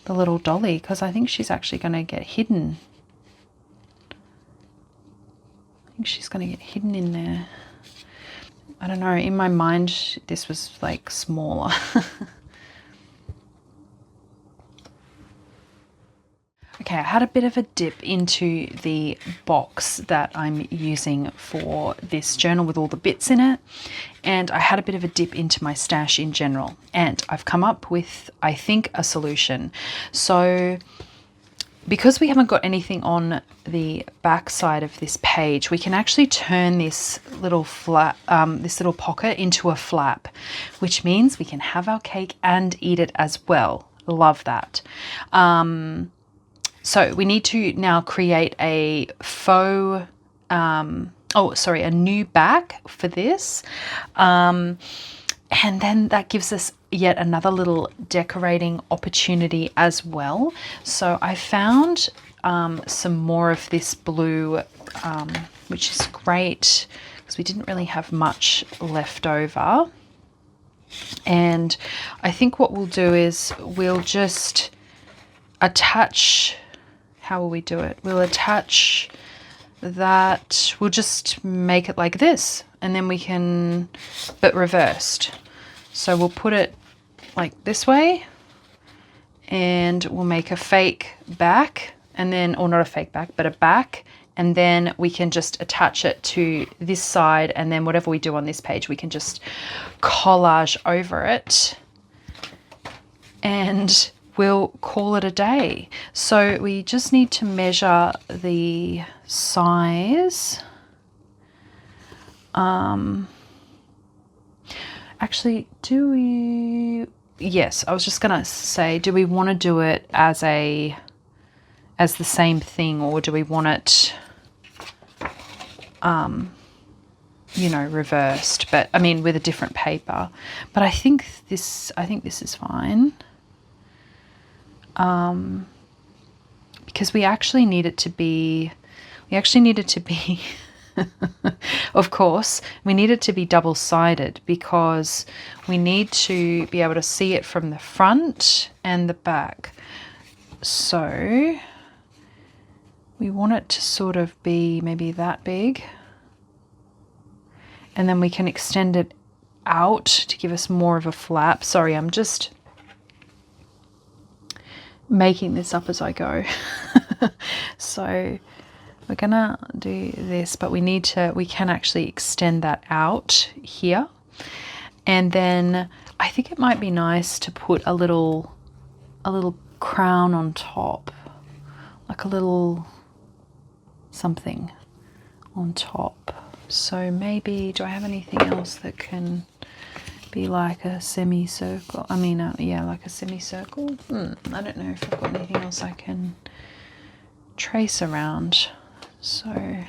the little dolly, because I think she's actually going to get hidden. I think she's going to get hidden in there. I don't know, in my mind this was like smaller. Okay, I had a bit of a dip into the box that I'm using for this journal with all the bits in it, and I had a bit of a dip into my stash in general, and I've come up with, I think, a solution. So because we haven't got anything on the back side of this page, we can actually turn this little flap, this little pocket into a flap, which means we can have our cake and eat it as well. Love that. So we need to now create a faux, a new back for this. And then that gives us yet another little decorating opportunity as well. So I found some more of this blue, which is great because we didn't really have much left over. And I think what we'll do is we'll just attach, how will we do it? We'll attach that, we'll just make it like this, and then we can, but reversed. So we'll put it like this way, and we'll make a fake back, and then, or not a fake back, but a back, and then we can just attach it to this side, and then whatever we do on this page, we can just collage over it, and we'll call it a day. So we just need to measure the size. Actually, do we, yes, I was just gonna say, do we want to do it as the same thing, or do we want it you know, reversed, but I mean with a different paper? But I think this is fine. Because we actually need it to be, of course, we need it to be double-sided, because we need to be able to see it from the front and the back. So we want it to sort of be maybe that big, and then we can extend it out to give us more of a flap. Sorry, I'm just making this up as I go. So we're gonna do this, but we can actually extend that out here. And then I think it might be nice to put a little crown on top, like a little something on top. So maybe, do I have anything else that can be like a semicircle? I mean, yeah, like a semicircle. I don't know if I've got anything else I can trace around. So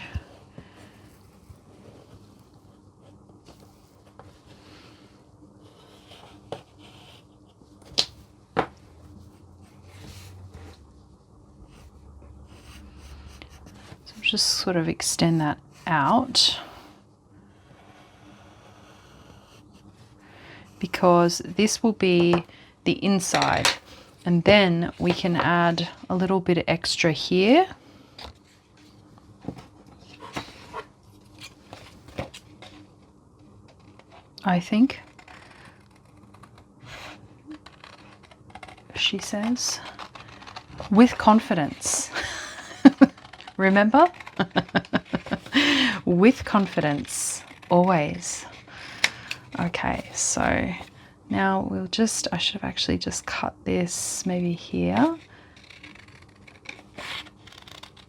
just sort of extend that out, because this will be the inside, and then we can add a little bit extra here. I think, she says, with confidence. Remember? With confidence, always. Okay, so now we'll just, I should have actually just cut this maybe here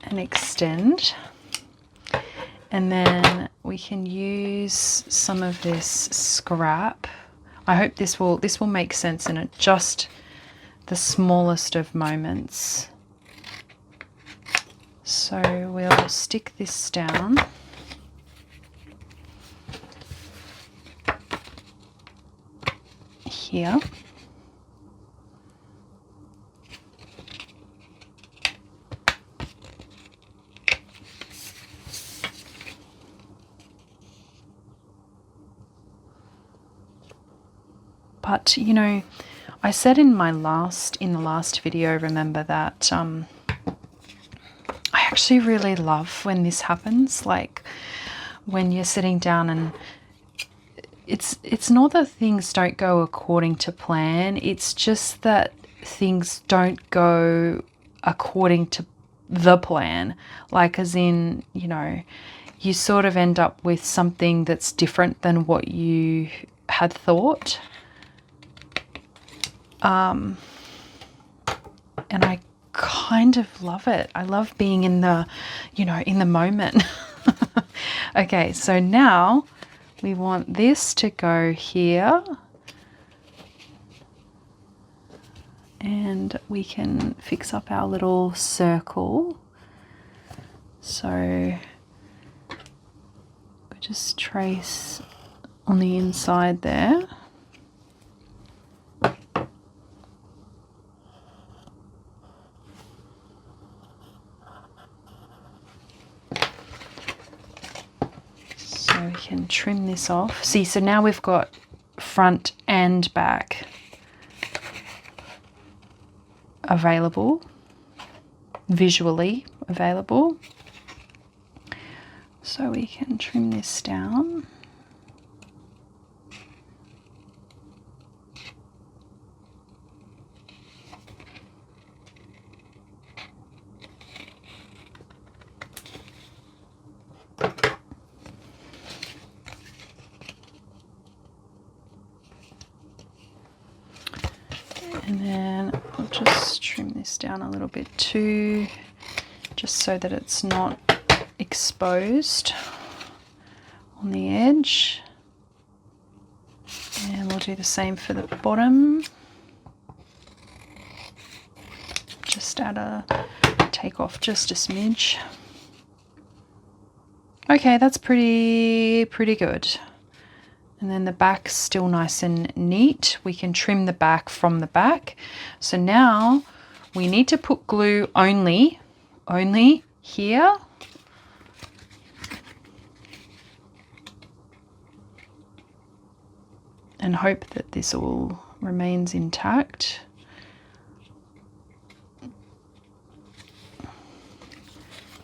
and extend. And then we can use some of this scrap. I hope this will make sense in it, just the smallest of moments. So we'll stick this down. Here. But you know, I said in the last video, remember that I actually really love when this happens, like when you're sitting down and it's not that things don't go according to plan, it's just that things don't go according to the plan. Like, as in, you know, you sort of end up with something that's different than what you had thought. And I kind of love it. I love being in the, you know, in the moment. Okay, so now we want this to go here, and we can fix up our little circle. So we just trace on the inside there. So we can trim this off. See, so now we've got front and back available, visually available. So we can trim this down. And then I'll just trim this down a little bit too, just so that it's not exposed on the edge. And we'll do the same for the bottom. Just take off just a smidge. Okay, that's pretty good. And then the back's still nice and neat. We can trim the back from the back. So now we need to put glue only here. And hope that this all remains intact.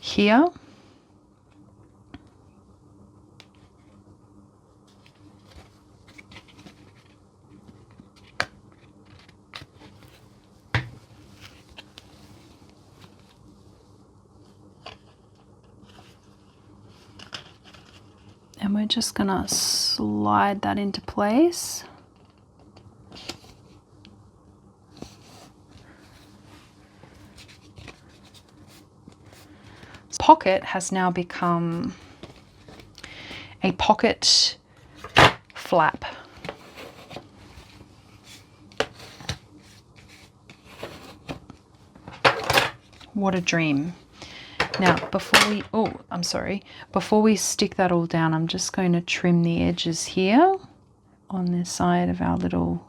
Here. And we're just gonna slide that into place. Pocket has now become, a pocket flap. What a dream. Now, before we stick that all down, I'm just going to trim the edges here on this side of our little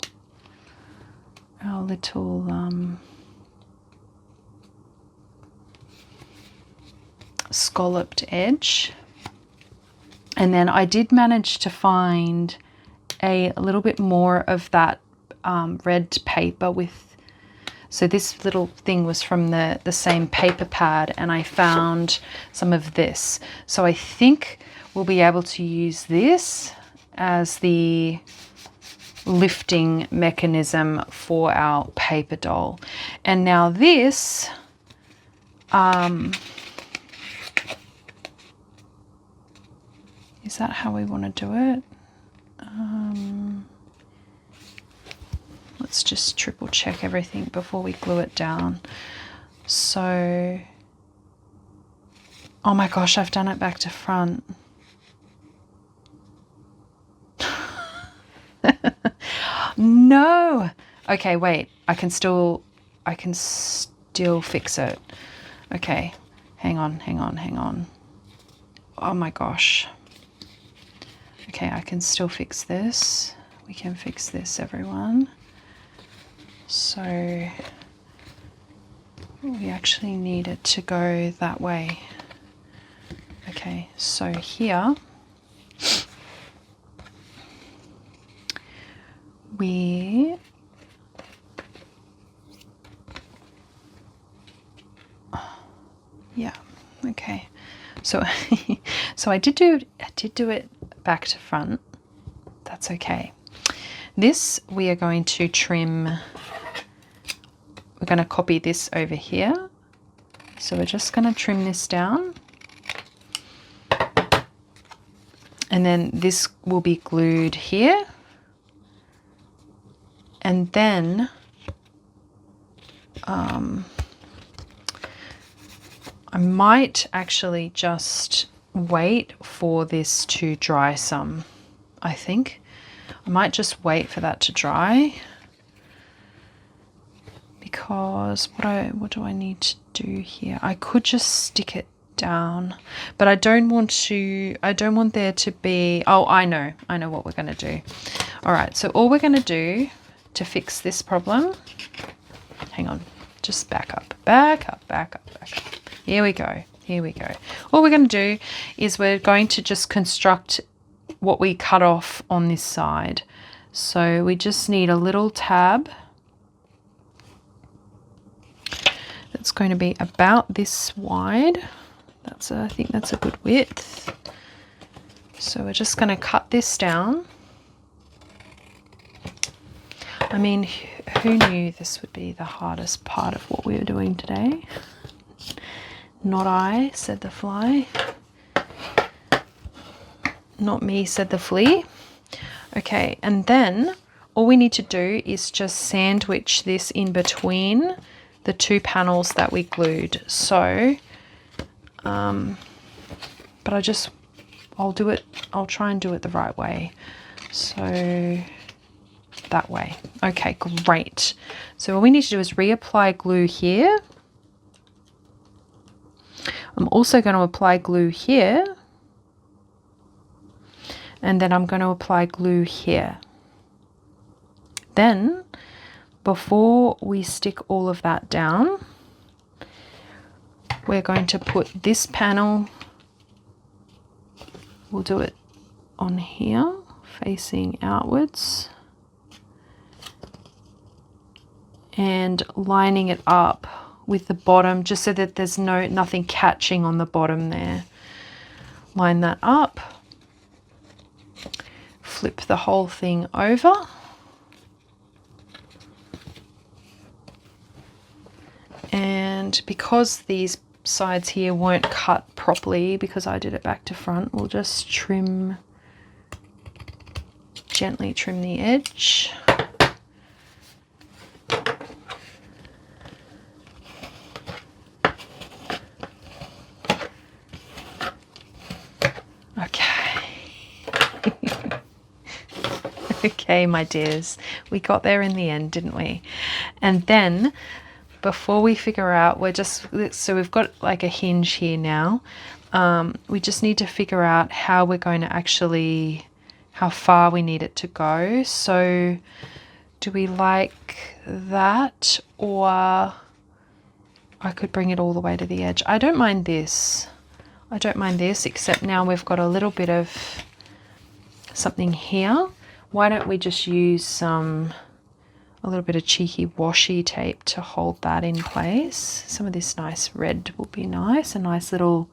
scalloped edge. And then I did manage to find a little bit more of that red paper so this little thing was from the same paper pad, and I found some of this. So I think we'll be able to use this as the lifting mechanism for our paper doll. And now this, is that how we want to do it? Let's just triple check everything before we glue it down. So, oh my gosh, I've done it back to front. No. Okay, wait. I can still fix it. Okay. Hang on. Oh my gosh. Okay, I can still fix this. We can fix this, everyone. So we actually need it to go that way. Okay, so here okay. So I did do it back to front. That's okay. This we are going to trim. We're going to copy this over here. So we're just going to trim this down. And then this will be glued here. And then I might actually just wait for this to dry some, I think. I might just wait for that to dry. Because what do I need to do here? I could just stick it down, but I don't want there to be, oh, I know what we're going to do. All right, so all we're going to do to fix this problem, hang on, just back up. Here we go. All we're going to do is we're going to just construct what we cut off on this side. So we just need a little tab. It's going to be about this wide. I think that's a good width. So we're just going to cut this down. I mean, who knew this would be the hardest part of what we were doing today? Not I, said the fly. Not me, said the flea. Okay, and then all we need to do is just sandwich this in between the two panels that we glued. So, but I'll try and do it the right way. So that way. Okay, great. So all we need to do is reapply glue here. I'm also going to apply glue here. And then I'm going to apply glue here. Then, before we stick all of that down, we're going to put this panel, we'll do it on here, facing outwards, and lining it up with the bottom, just so that there's nothing catching on the bottom there. Line that up, flip the whole thing over. And because these sides here weren't cut properly, because I did it back to front, we'll just gently trim the edge. Okay. Okay, my dears, we got there in the end, didn't we? And then before we figure out, so we've got like a hinge here now. We just need to figure out how we're going to actually, how far we need it to go. So do we like that, or I could bring it all the way to the edge? I don't mind this. I don't mind this, except now we've got a little bit of something here. Why don't we just use a little bit of cheeky washi tape to hold that in place? Some of this nice red will be nice, a nice little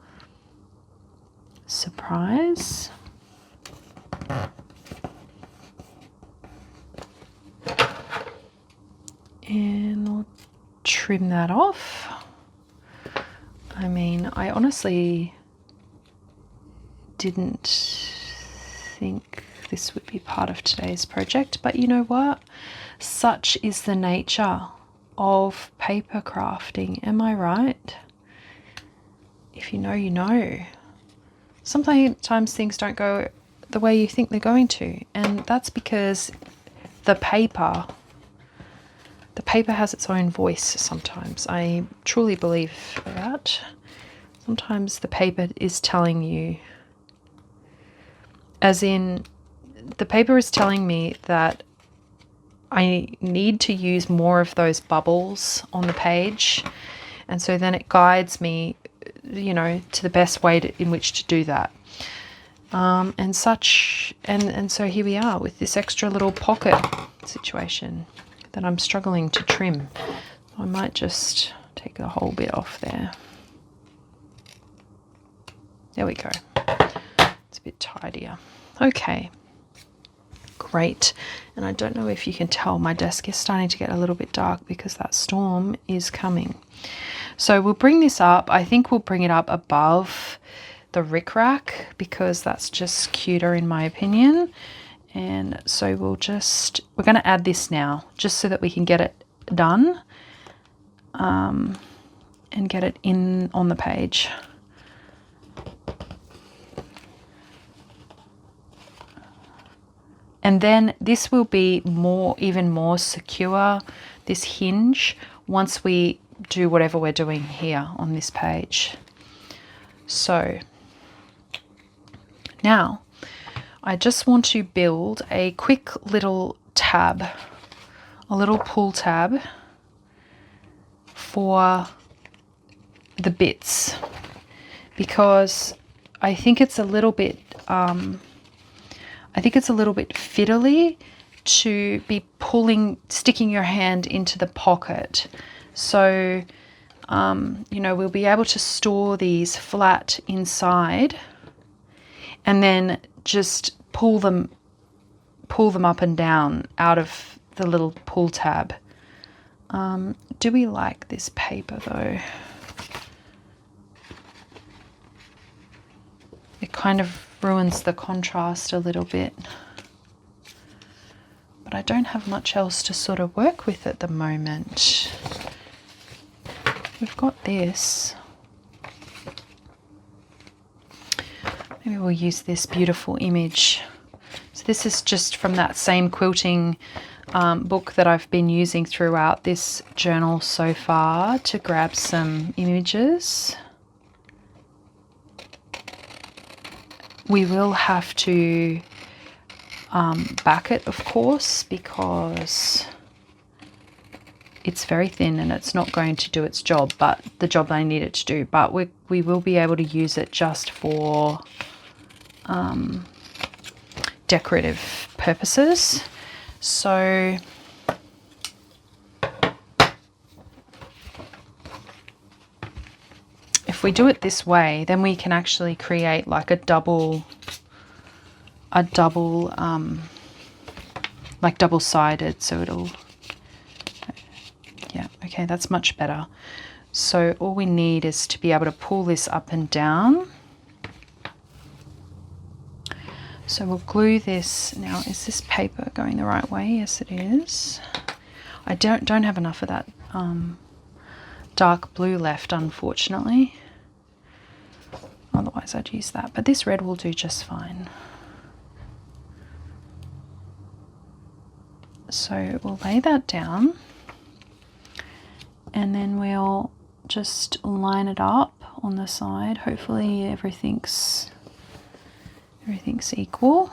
surprise. And I'll trim that off. I mean, I honestly didn't think this would be part of today's project, but you know what? Such is the nature of paper crafting. Am I right? If you know, you know. Sometimes things don't go the way you think they're going to, and that's because the paper has its own voice sometimes. I truly believe that. Sometimes the paper is telling you, as in, the paper is telling me that I need to use more of those bubbles on the page, and so then it guides me, you know, to the best way in which to do that. And so here we are with this extra little pocket situation that I'm struggling to trim. I might just take the whole bit off there. There we go. It's a bit tidier. Okay, great. And I don't know if you can tell, my desk is starting to get a little bit dark because that storm is coming. So we'll bring this up. I think we'll bring it up above the rickrack because that's just cuter in my opinion. And so we're going to add this now just so that we can get it done and get it in on the page. And then this will be even more secure, this hinge, once we do whatever we're doing here on this page. So now I just want to build a quick little tab, a little pull tab for the bits, because I think it's a little bit fiddly to be sticking your hand into the pocket. So, you know, we'll be able to store these flat inside and then just pull them up and down out of the little pull tab. Do we like this paper though? It kind of ruins the contrast a little bit. But I don't have much else to sort of work with at the moment. We've got this. Maybe we'll use this beautiful image. So this is just from that same quilting book that I've been using throughout this journal so far to grab some images. We will have to back it, of course, because it's very thin and it's not going to do its job, but the job I need it to do. But we will be able to use it just for decorative purposes. So if we do it this way, then we can actually create like a double like double-sided, so it'll, yeah, okay, that's much better. So all we need is to be able to pull this up and down. So we'll glue this. Now, is this paper going the right way? Yes, it is. I don't have enough of that dark blue left, unfortunately. Otherwise I'd use that, but this red will do just fine. So we'll lay that down, and then we'll just line it up on the side. Hopefully everything's equal.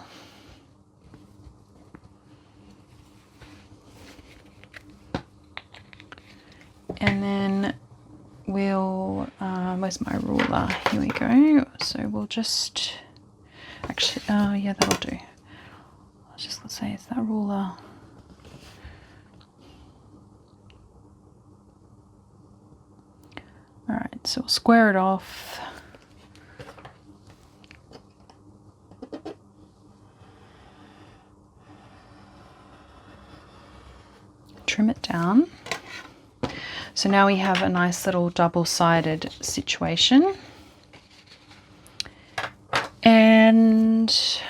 And then we'll, where's my ruler? Here we go. So we'll just, actually, yeah, that'll do. I was just going to say, is that ruler? All right, so we'll square it off. Trim it down. So now we have a nice little double-sided situation. And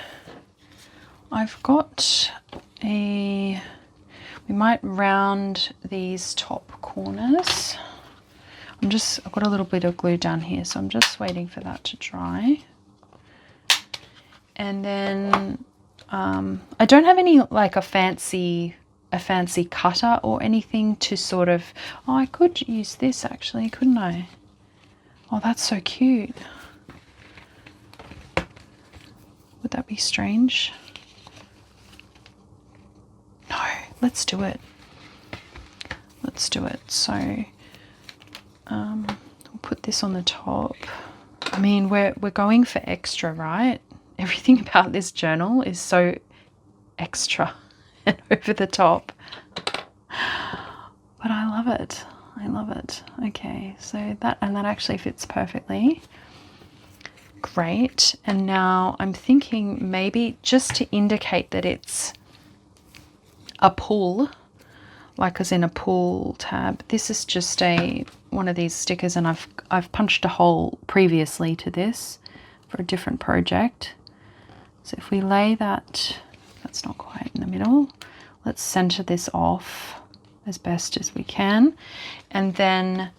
I've got we might round these top corners. I've got a little bit of glue down here, so I'm just waiting for that to dry. And then I don't have any like a fancy cutter or anything to sort of, oh, I could use this actually, couldn't I? Oh, that's so cute. Would that be strange? No, let's do it. Let's do it. So we'll put this on the top. I mean, we're going for extra, right? Everything about this journal is so extra and over the top. But I love it. I love it. Okay, so that actually fits perfectly. Great. And now I'm thinking maybe just to indicate that it's a pull, like as in a pull tab. This is just one of these stickers, and I've punched a hole previously to this for a different project. So if we lay that's not quite in the middle. Let's center this off as best as we can, and then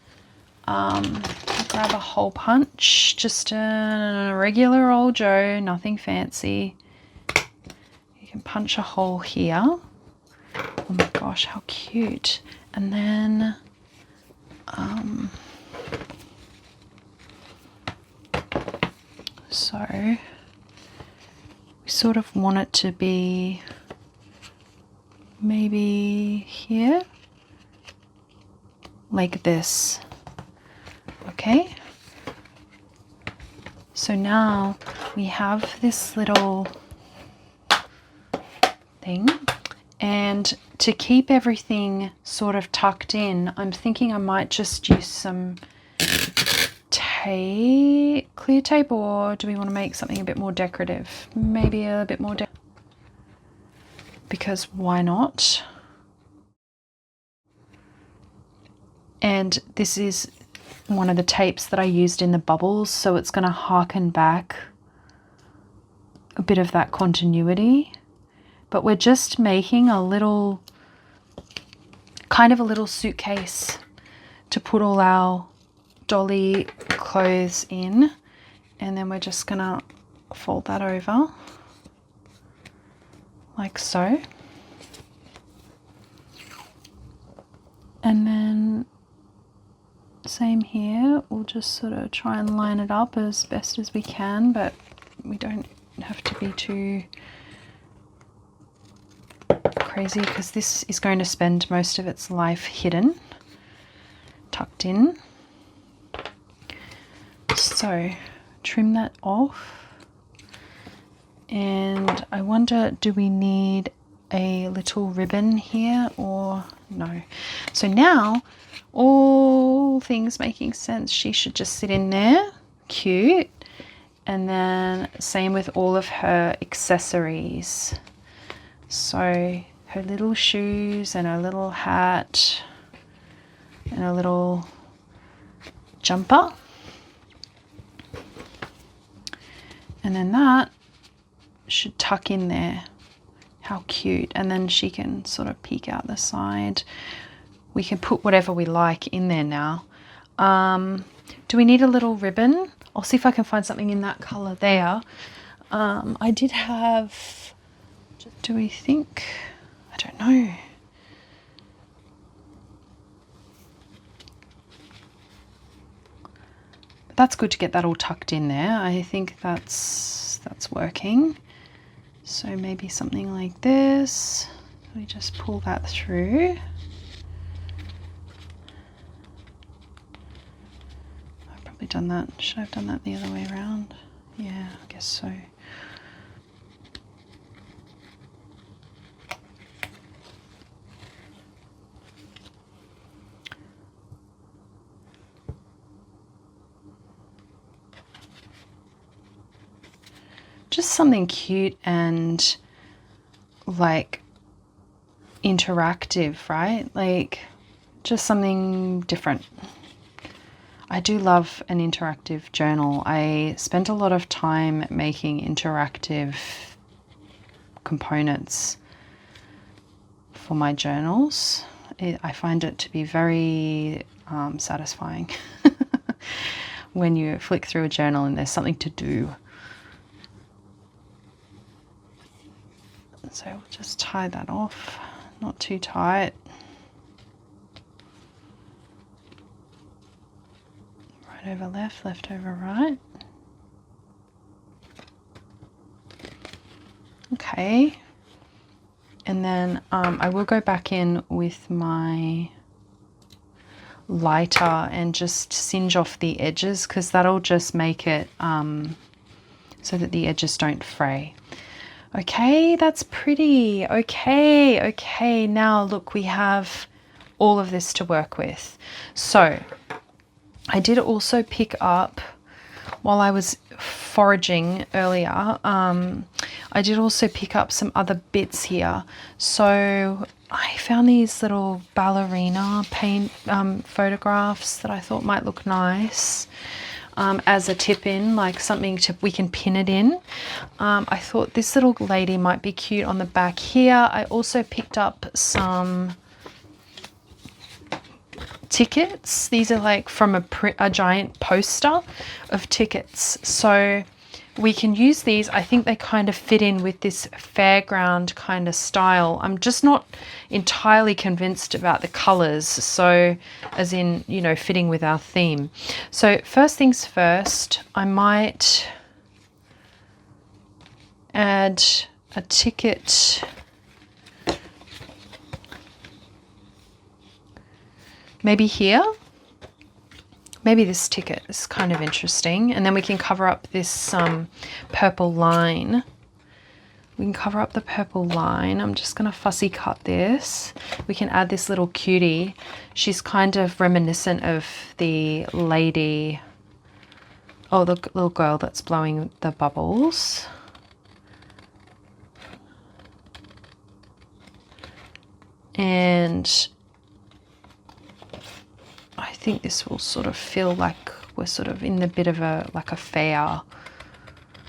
grab a hole punch, just a regular old Joe, nothing fancy. You can punch a hole here. Oh my gosh, how cute. And then so we sort of want it to be maybe here, like this. Okay, so now we have this little thing, and to keep everything sort of tucked in, I'm thinking I might just use some tape, clear tape, or do we want to make something a bit more decorative? Maybe a bit more decorative, because why not? And this is one of the tapes that I used in the bubbles, so it's going to harken back a bit of that continuity. But we're just making a little, kind of a little suitcase to put all our dolly clothes in, and then we're just going to fold that over like so. And then same here, we'll just sort of try and line it up as best as we can, but we don't have to be too crazy because this is going to spend most of its life hidden, tucked in. So trim that off, and I wonder, do we need a little ribbon here or no? So now, all things making sense, she should just sit in there, cute. And then same with all of her accessories. So her little shoes and her little hat and her little jumper. And then that should tuck in there. How cute. And then she can sort of peek out the side. We can put whatever we like in there now. Do we need a little ribbon? I'll see if I can find something in that colour there. I did have, do we think, I don't know. But that's good to get that all tucked in there. I think that's working. So maybe something like this. We just pull that through. I've probably done that. Should I have done that the other way around? Yeah, I guess so. Just something cute and like interactive, right? Like just something different. I do love an interactive journal. I spent a lot of time making interactive components for my journals. I find it to be very satisfying when you flick through a journal and there's something to do. So we'll just tie that off, not too tight. Right over left, left over right. Okay. And then I will go back in with my lighter and just singe off the edges, because that'll just make it so that the edges don't fray. Okay, that's pretty. Okay, now look, we have all of this to work with. So I did also pick up, while I was foraging earlier, I did also pick up some other bits here. So I found these little ballerina paint photographs that I thought might look nice. As a tip in, like something we can pin it in. I thought this little lady might be cute on the back here. I also picked up some tickets. These are like from a giant poster of tickets. So we can use these. I think they kind of fit in with this fairground kind of style. I'm just not entirely convinced about the colors, so as in, you know, fitting with our theme. So first things first, I might add a ticket maybe here. Maybe this ticket is kind of interesting. And then we can cover up this purple line. We can cover up the purple line. I'm just going to fussy cut this. We can add this little cutie. She's kind of reminiscent of the lady, oh, the little girl that's blowing the bubbles. And I think this will sort of feel like we're sort of in a bit of a, like a fair.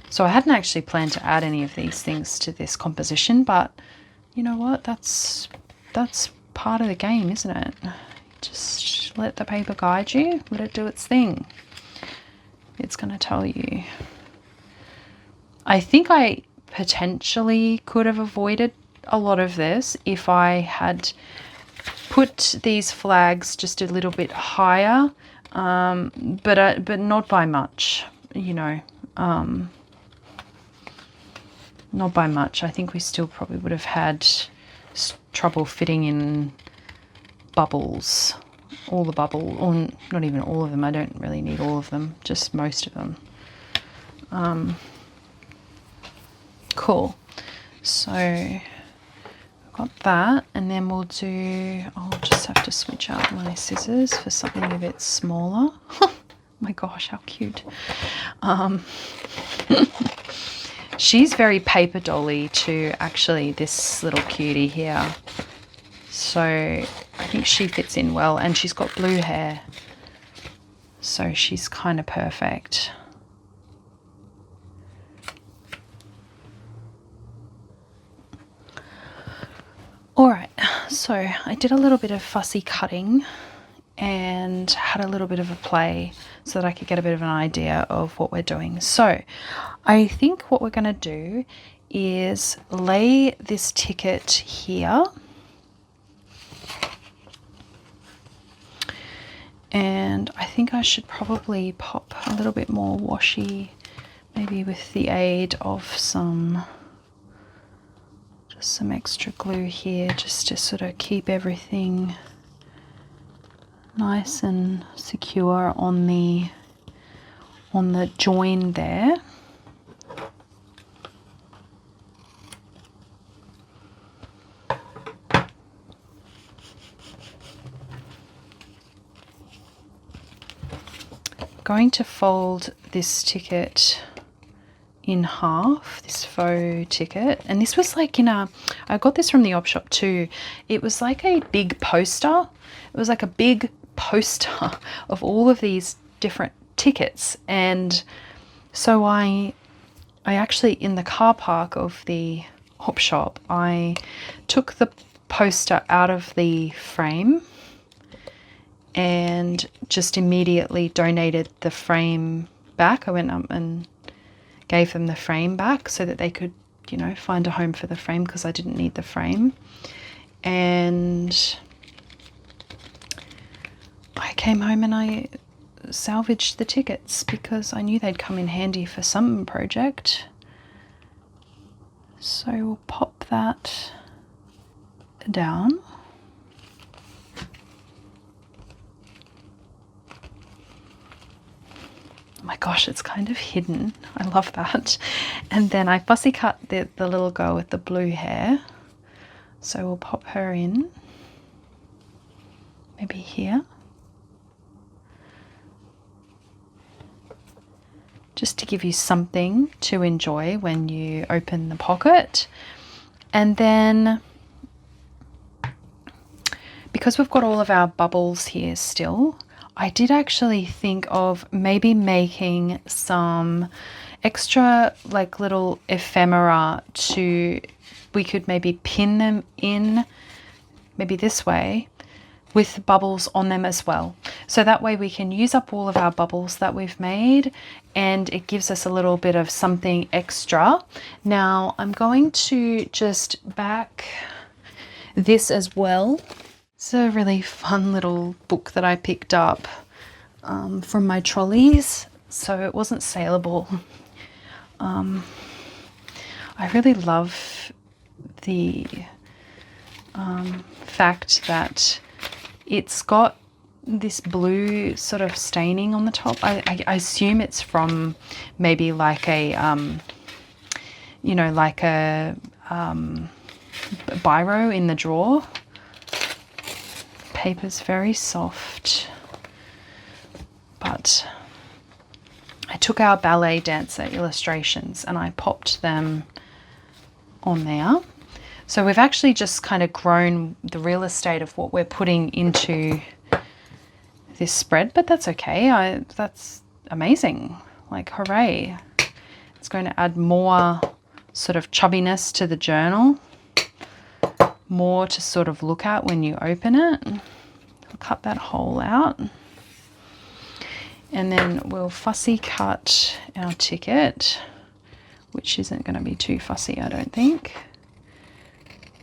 So I hadn't actually planned to add any of these things to this composition, but you know what? That's part of the game, isn't it? Just let the paper guide you, let it do its thing. It's going to tell you. I think I potentially could have avoided a lot of this if I had put these flags just a little bit higher, but not by much, you know, not by much. I think we still probably would have had trouble fitting in bubbles, all the bubble, or not even all of them. I don't really need all of them, just most of them. Cool. So got that, and then we'll do, I'll just have to switch out my scissors for something a bit smaller. My gosh, how cute. She's very paper dolly too, actually, this little cutie here. So I think she fits in well, and she's got blue hair, so she's kind of perfect. Alright, so I did a little bit of fussy cutting and had a little bit of a play so that I could get a bit of an idea of what we're doing. So I think what we're going to do is lay this ticket here, And I think I should probably pop a little bit more washi, maybe with the aid of some extra glue here, just to sort of keep everything nice and secure on the join there. Going to fold this ticket in half, this faux ticket, and this was like I got this from the op shop too. It was like a big poster. It was like a big poster of all of these different tickets, and so I actually, in the car park of the op shop, I took the poster out of the frame and just immediately donated the frame back. I went up and gave them the frame back so that they could, you know, find a home for the frame, because I didn't need the frame. And I came home and I salvaged the tickets because I knew they'd come in handy for some project. So we'll pop that down. Oh my gosh, it's kind of hidden. I love that. And then I fussy cut the little girl with the blue hair. So we'll pop her in. Maybe here. Just to give you something to enjoy when you open the pocket. And then, because we've got all of our bubbles here still, I did actually think of maybe making some extra like little ephemera we could maybe pin them in, maybe this way, with bubbles on them as well. So that way we can use up all of our bubbles that we've made, and it gives us a little bit of something extra. Now I'm going to just back this as well. It's a really fun little book that I picked up from my trolleys, so it wasn't saleable. I really love the fact that it's got this blue sort of staining on the top. I assume it's from maybe like a, you know, like a biro in the drawer. Paper's very soft, but I took our ballet dancer illustrations and I popped them on there. So we've actually just kind of grown the real estate of what we're putting into this spread, but that's okay. That's amazing. Like, hooray. It's going to add more sort of chubbiness to the journal, more to sort of look at when you open it. I'll cut that hole out. And then we'll fussy cut our ticket, which isn't going to be too fussy, I don't think.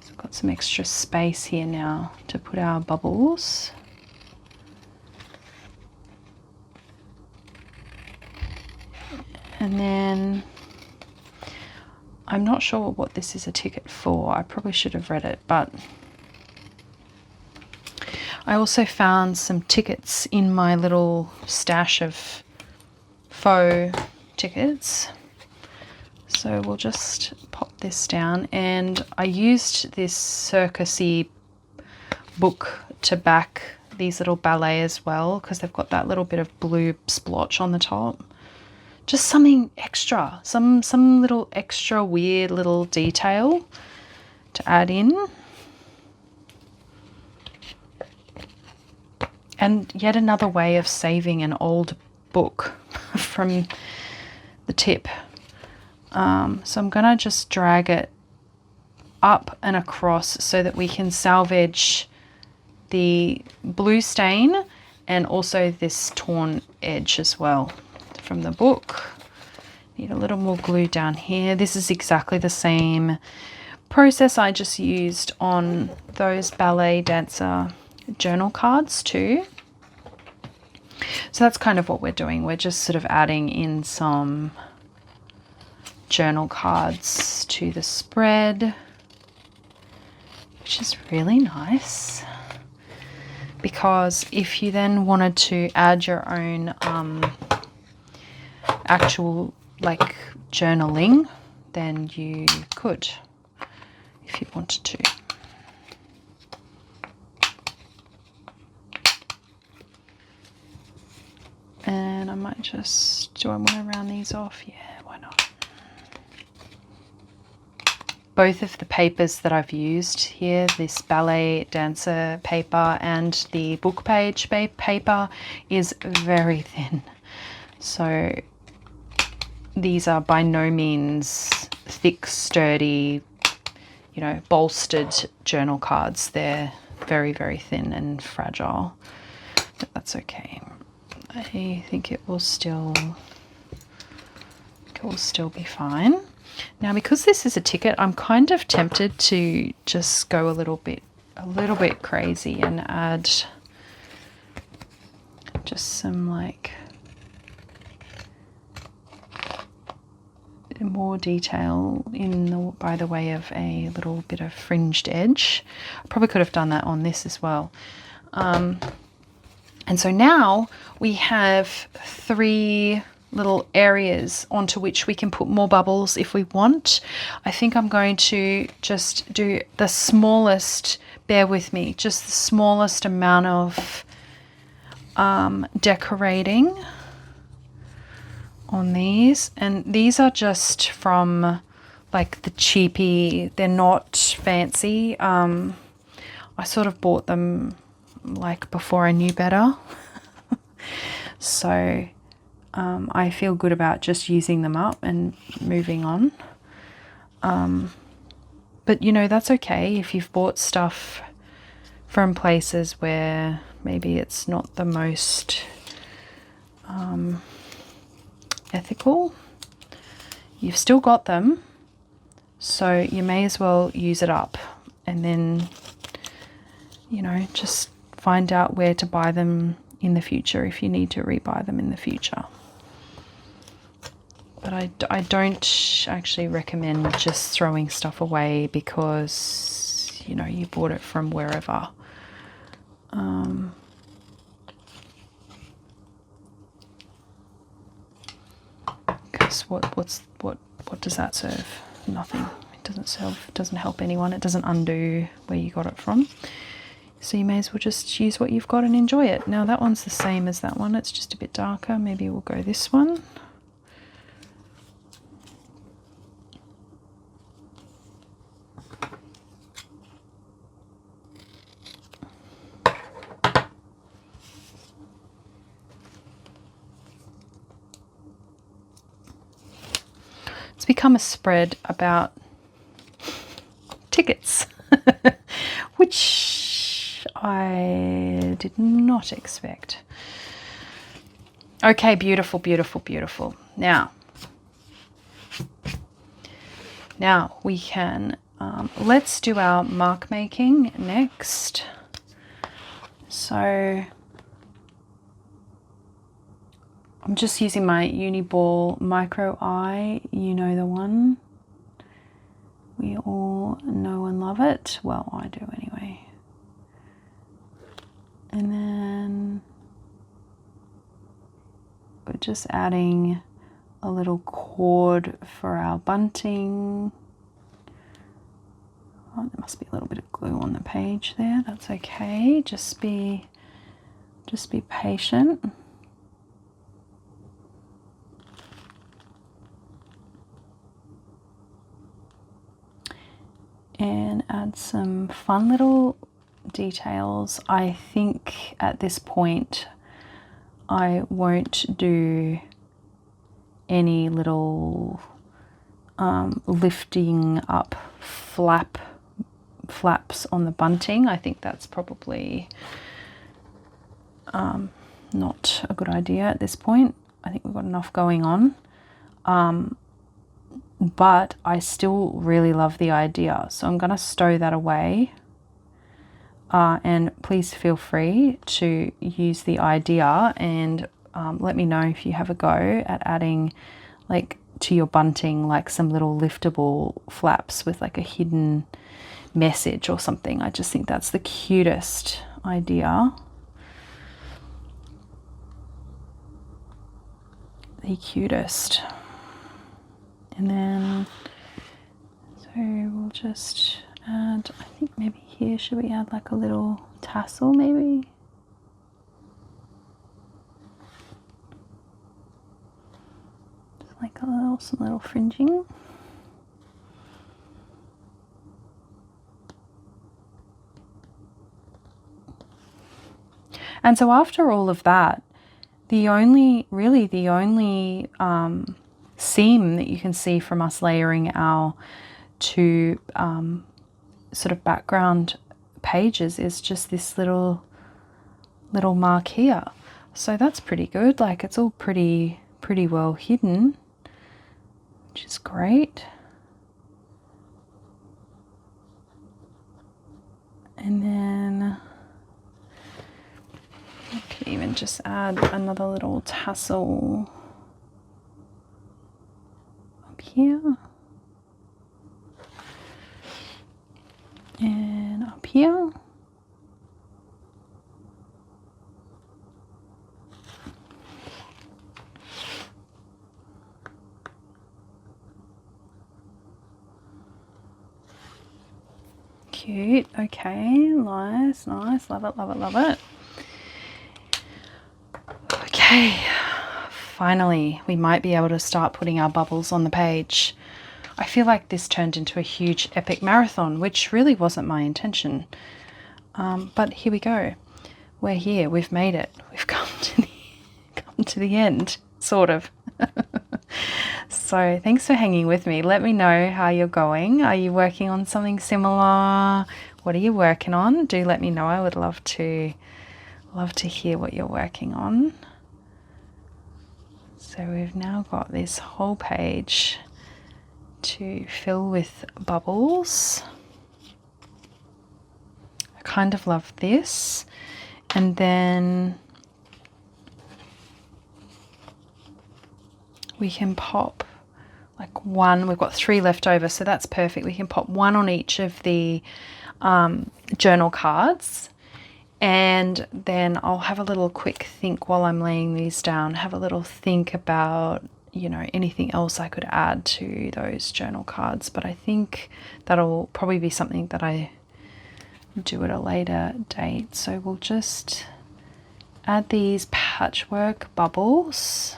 So we've got some extra space here now to put our bubbles. And then I'm not sure what this is a ticket for. I probably should have read it, but I also found some tickets in my little stash of faux tickets. So we'll just pop this down, and I used this circusy book to back these little ballet as well, because they've got that little bit of blue splotch on the top. Just something extra, some little extra weird little detail to add in. And yet another way of saving an old book from the tip. So I'm gonna just drag it up and across so that we can salvage the blue stain and also this torn edge as well from the book. Need a little more glue down here. This is exactly the same process I just used on those ballet dancer journal cards too. So that's kind of what we're doing. We're just sort of adding in some journal cards to the spread, which is really nice, because if you then wanted to add your own actual like journaling, then you could if you wanted to. And I might just, do I want to round these off? Yeah, why not? Both of the papers that I've used here, this ballet dancer paper and the book page paper, is very thin. So these are by no means thick, sturdy, you know, bolstered journal cards. They're very, very thin and fragile, but that's okay. I think it will still be fine. Now, because this is a ticket, I'm kind of tempted to just go a little bit crazy and add just some like more detail in by the way of a little bit of fringed edge. I probably could have done that on this as well. And so now we have 3 little areas onto which we can put more bubbles if we want. I think I'm going to just do the smallest, bear with me, just the smallest amount of decorating on these. And these are just from like the cheapy, they're not fancy. I sort of bought them like before I knew better. So I feel good about just using them up and moving on. But you know, that's okay if you've bought stuff from places where maybe it's not the most ethical. You've still got them, so you may as well use it up, and then, you know, just find out where to buy them in the future if you need to rebuy them in the future. But I don't actually recommend just throwing stuff away because, you know, you bought it from wherever. Because what does that serve? Nothing. It doesn't help anyone. It doesn't undo where you got it from. So you may as well just use what you've got and enjoy it. Now that one's the same as that one. It's just a bit darker. Maybe we'll go this one. It's become a spread about tickets, which I did not expect. Okay, beautiful, beautiful, beautiful. Now we can, let's do our mark making next. So I'm just using my Uniball Micro Eye, you know the one. We all know and love it. Well, I do anyway. And then we're just adding a little cord for our bunting. Oh, there must be a little bit of glue on the page there. That's okay. Just be patient. And add some fun little details. I think at this point I won't do any little lifting up flaps on the bunting. I think that's probably not a good idea at this point. I think we've got enough going on. But I still really love the idea, so I'm going to stow that away, and please feel free to use the idea and let me know if you have a go at adding like to your bunting like some little liftable flaps with like a hidden message or something. I just think that's the cutest idea. The cutest. And then so we'll just add, I think maybe here, should we add like a little tassel maybe? Just like some little fringing. And so after all of that, the only seam that you can see from us layering our two sort of background pages is just this little mark here. So that's pretty good. Like it's all pretty well hidden, which is great. And then I could even just add another little tassel up here and up here. Cute. Okay, nice, love it. Okay, finally we might be able to start putting our bubbles on the page. I feel like this turned into a huge epic marathon, which really wasn't my intention, but here we go. We're here, we've made it, we've come to the end, sort of. So thanks for hanging with me. Let me know how you're going. Are you working on something similar? What are you working on? Do let me know. I would love to hear what you're working on. So we've now got this whole page to fill with bubbles. I kind of love this. And then we can pop like one. We've got 3 left over, so that's perfect. We can pop one on each of the journal cards, and then I'll have a little quick think while I'm laying these down, have a little think about, you know, anything else I could add to those journal cards. But I think that'll probably be something that I do at a later date. So we'll just add these patchwork bubbles.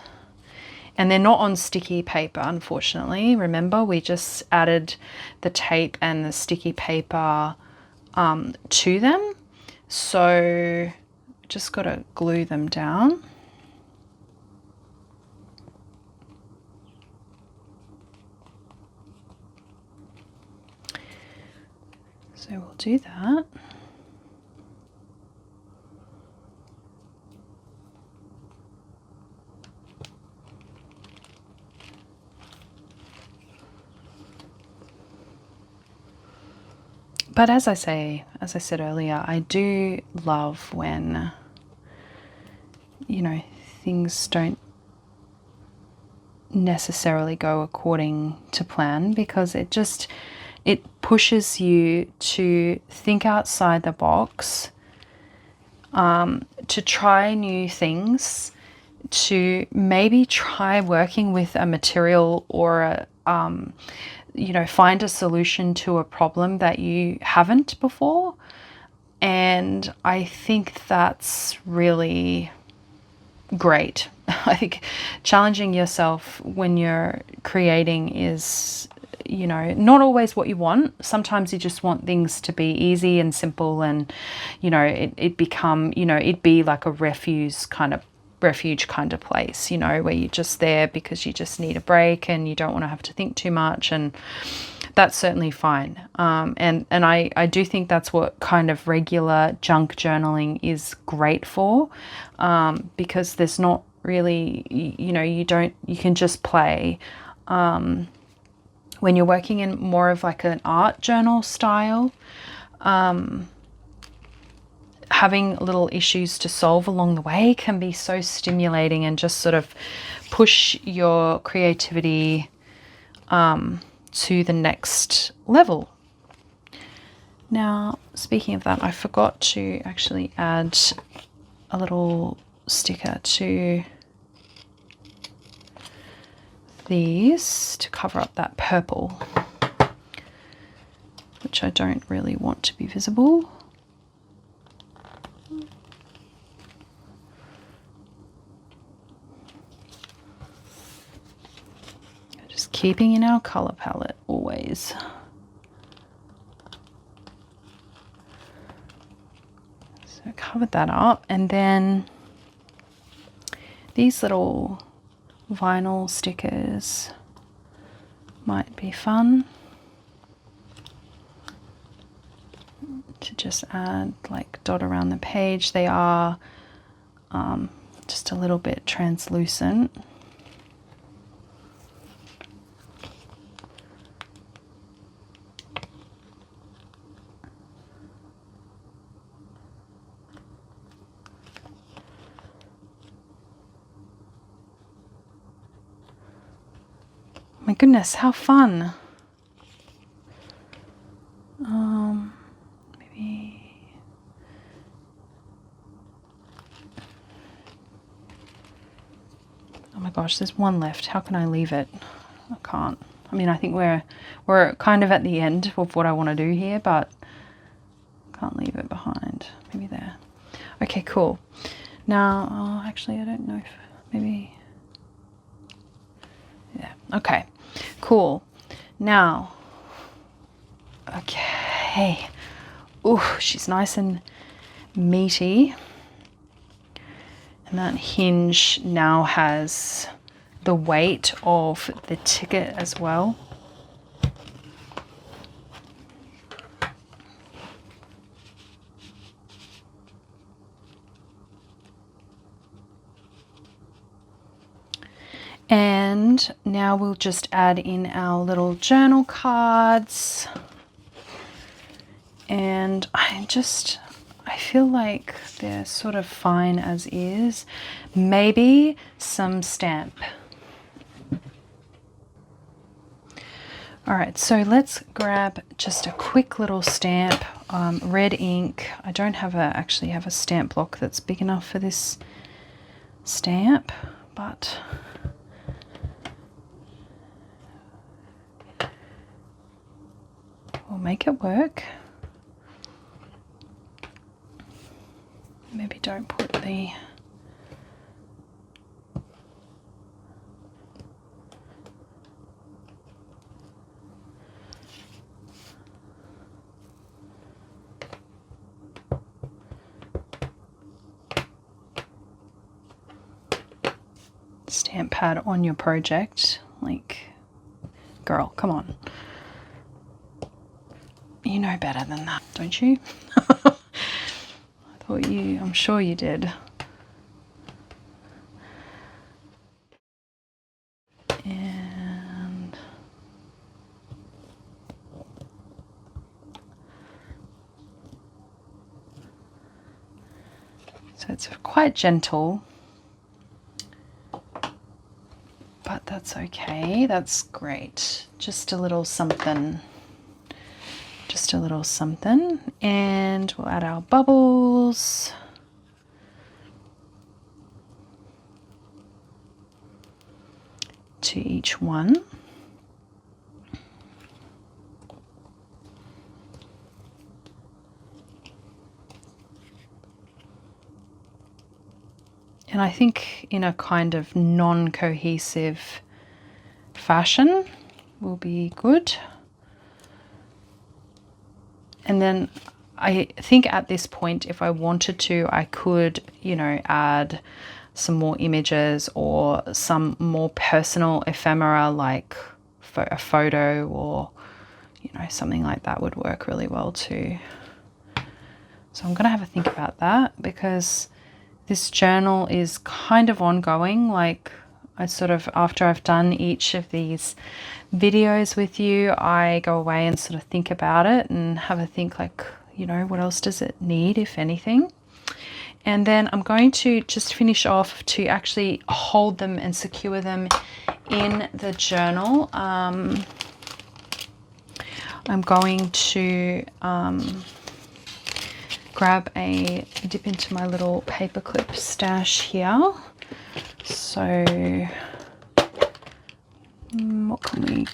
And they're not on sticky paper, unfortunately. Remember, we just added the tape and the sticky paper to them. So just got to glue them down. So we'll do that. But as I said earlier, I do love when, you know, things don't necessarily go according to plan, because it pushes you to think outside the box, to try new things, to maybe try working with a material or a you know, find a solution to a problem that you haven't before. And I think that's really great. I think challenging yourself when you're creating is, you know, not always what you want. Sometimes you just want things to be easy and simple, and, you know, it become, you know, it'd be like a refuge kind of place, you know, where you're just there because you just need a break and you don't want to have to think too much, and that's certainly fine. And I do think that's what kind of regular junk journaling is great for, because there's not really, you know, you can just play. When you're working in more of like an art journal style, having little issues to solve along the way can be so stimulating and just sort of push your creativity to the next level. Now, speaking of that, I forgot to actually add a little sticker to these to cover up that purple, which I don't really want to be visible. Just keeping in our color palette always. So I covered that up, and then these little vinyl stickers might be fun to just add, like dot around the page. They are just a little bit translucent. My goodness, how fun. Maybe oh my gosh, there's one left. How can I leave it? I can't. I mean, I think we're kind of at the end of what I want to do here, but I can't leave it behind. Maybe there. Okay, cool. Now, actually, I don't know if maybe, yeah, okay, cool. Now, okay, ooh, she's nice and meaty. And that hinge now has the weight of the ticket as well. And now we'll just add in our little journal cards. And I feel like they're sort of fine as is. Maybe some stamp. All right, so let's grab just a quick little stamp, red ink. I don't actually have a stamp block that's big enough for this stamp, but we'll make it work. Maybe don't put the stamp pad on your project. Like, girl, come on. You know better than that, don't you? I'm sure you did. And so it's quite gentle, but that's okay. That's great. Just a little something. Just a little something, and we'll add our bubbles. To each one. And I think in a kind of non-cohesive fashion will be good. And then I think at this point, if I wanted to, I could, add some more images or some more personal ephemera, like a photo or, something like that would work really well too. So I'm going to have a think about that, because this journal is kind of ongoing. Like, I sort of, after I've done each of these videos with you, I go away and sort of think about it and have a think, like, what else does it need, if anything? And then I'm going to just finish off to actually hold them and secure them in the journal. I'm going to dip into my little paperclip stash here. So what can we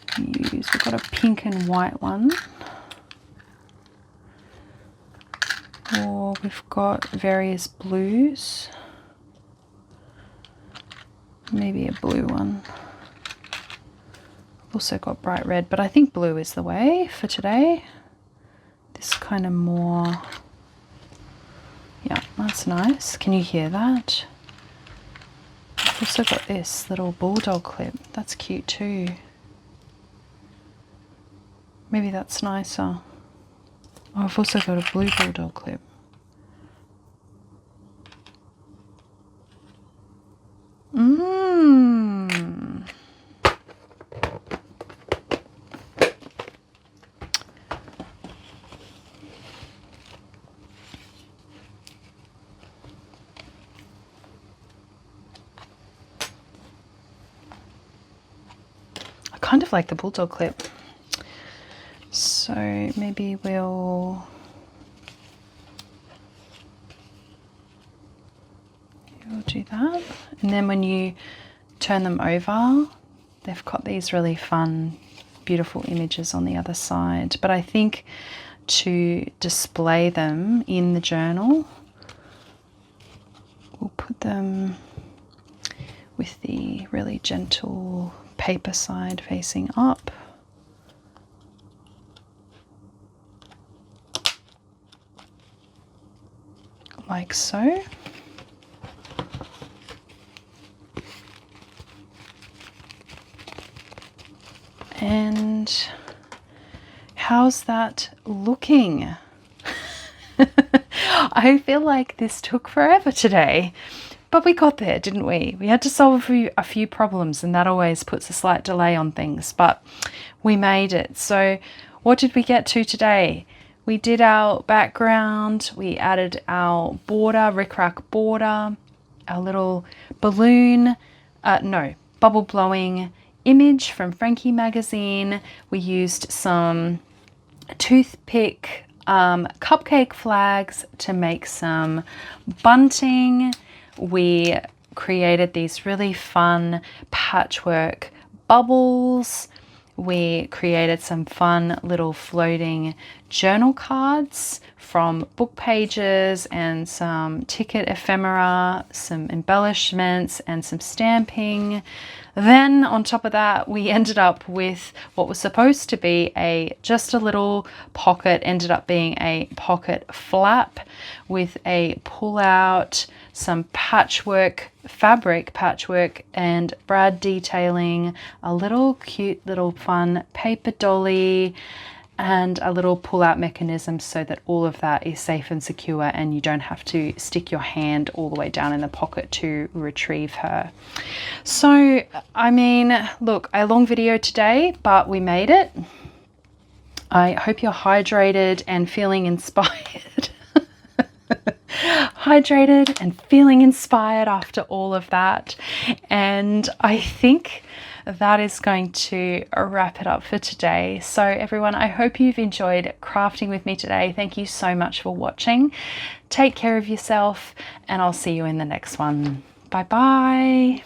use? We've got a pink and white one. Or we've got various blues. Maybe a blue one. Also got bright red, but I think blue is the way for today. This kind of more, yeah, that's nice. Can you hear that? I've also got this little bulldog clip. That's cute too. Maybe that's nicer. Oh, I've also got a blue bulldog clip. I kind of like the bulldog clip. So maybe we'll do that. And then when you turn them over, they've got these really fun, beautiful images on the other side. But I think to display them in the journal, we'll put them with the really gentle paper side facing up. Like so. And how's that looking? I feel like this took forever today, but we got there, didn't we? We had to solve a few problems, and that always puts a slight delay on things, but we made it. So what did we get to today? We did our background, we added our border, rickrack border, our little balloon, bubble blowing image from Frankie magazine. We used some toothpick cupcake flags to make some bunting. We created these really fun patchwork bubbles. We created some fun little floating journal cards from book pages and some ticket ephemera, some embellishments and some stamping. Then on top of that, we ended up with what was supposed to be just a little pocket, ended up being a pocket flap with a pull out, some patchwork, fabric patchwork and brad detailing, a little cute little fun paper dolly, and a little pull-out mechanism so that all of that is safe and secure and you don't have to stick your hand all the way down in the pocket to retrieve her. So, I mean, look, a long video today, but we made it. I hope you're hydrated and feeling inspired. Hydrated and feeling inspired after all of that. And I think that is going to wrap it up for today. So everyone, I hope you've enjoyed crafting with me today. Thank you so much for watching. Take care of yourself, and I'll see you in the next one. Bye bye.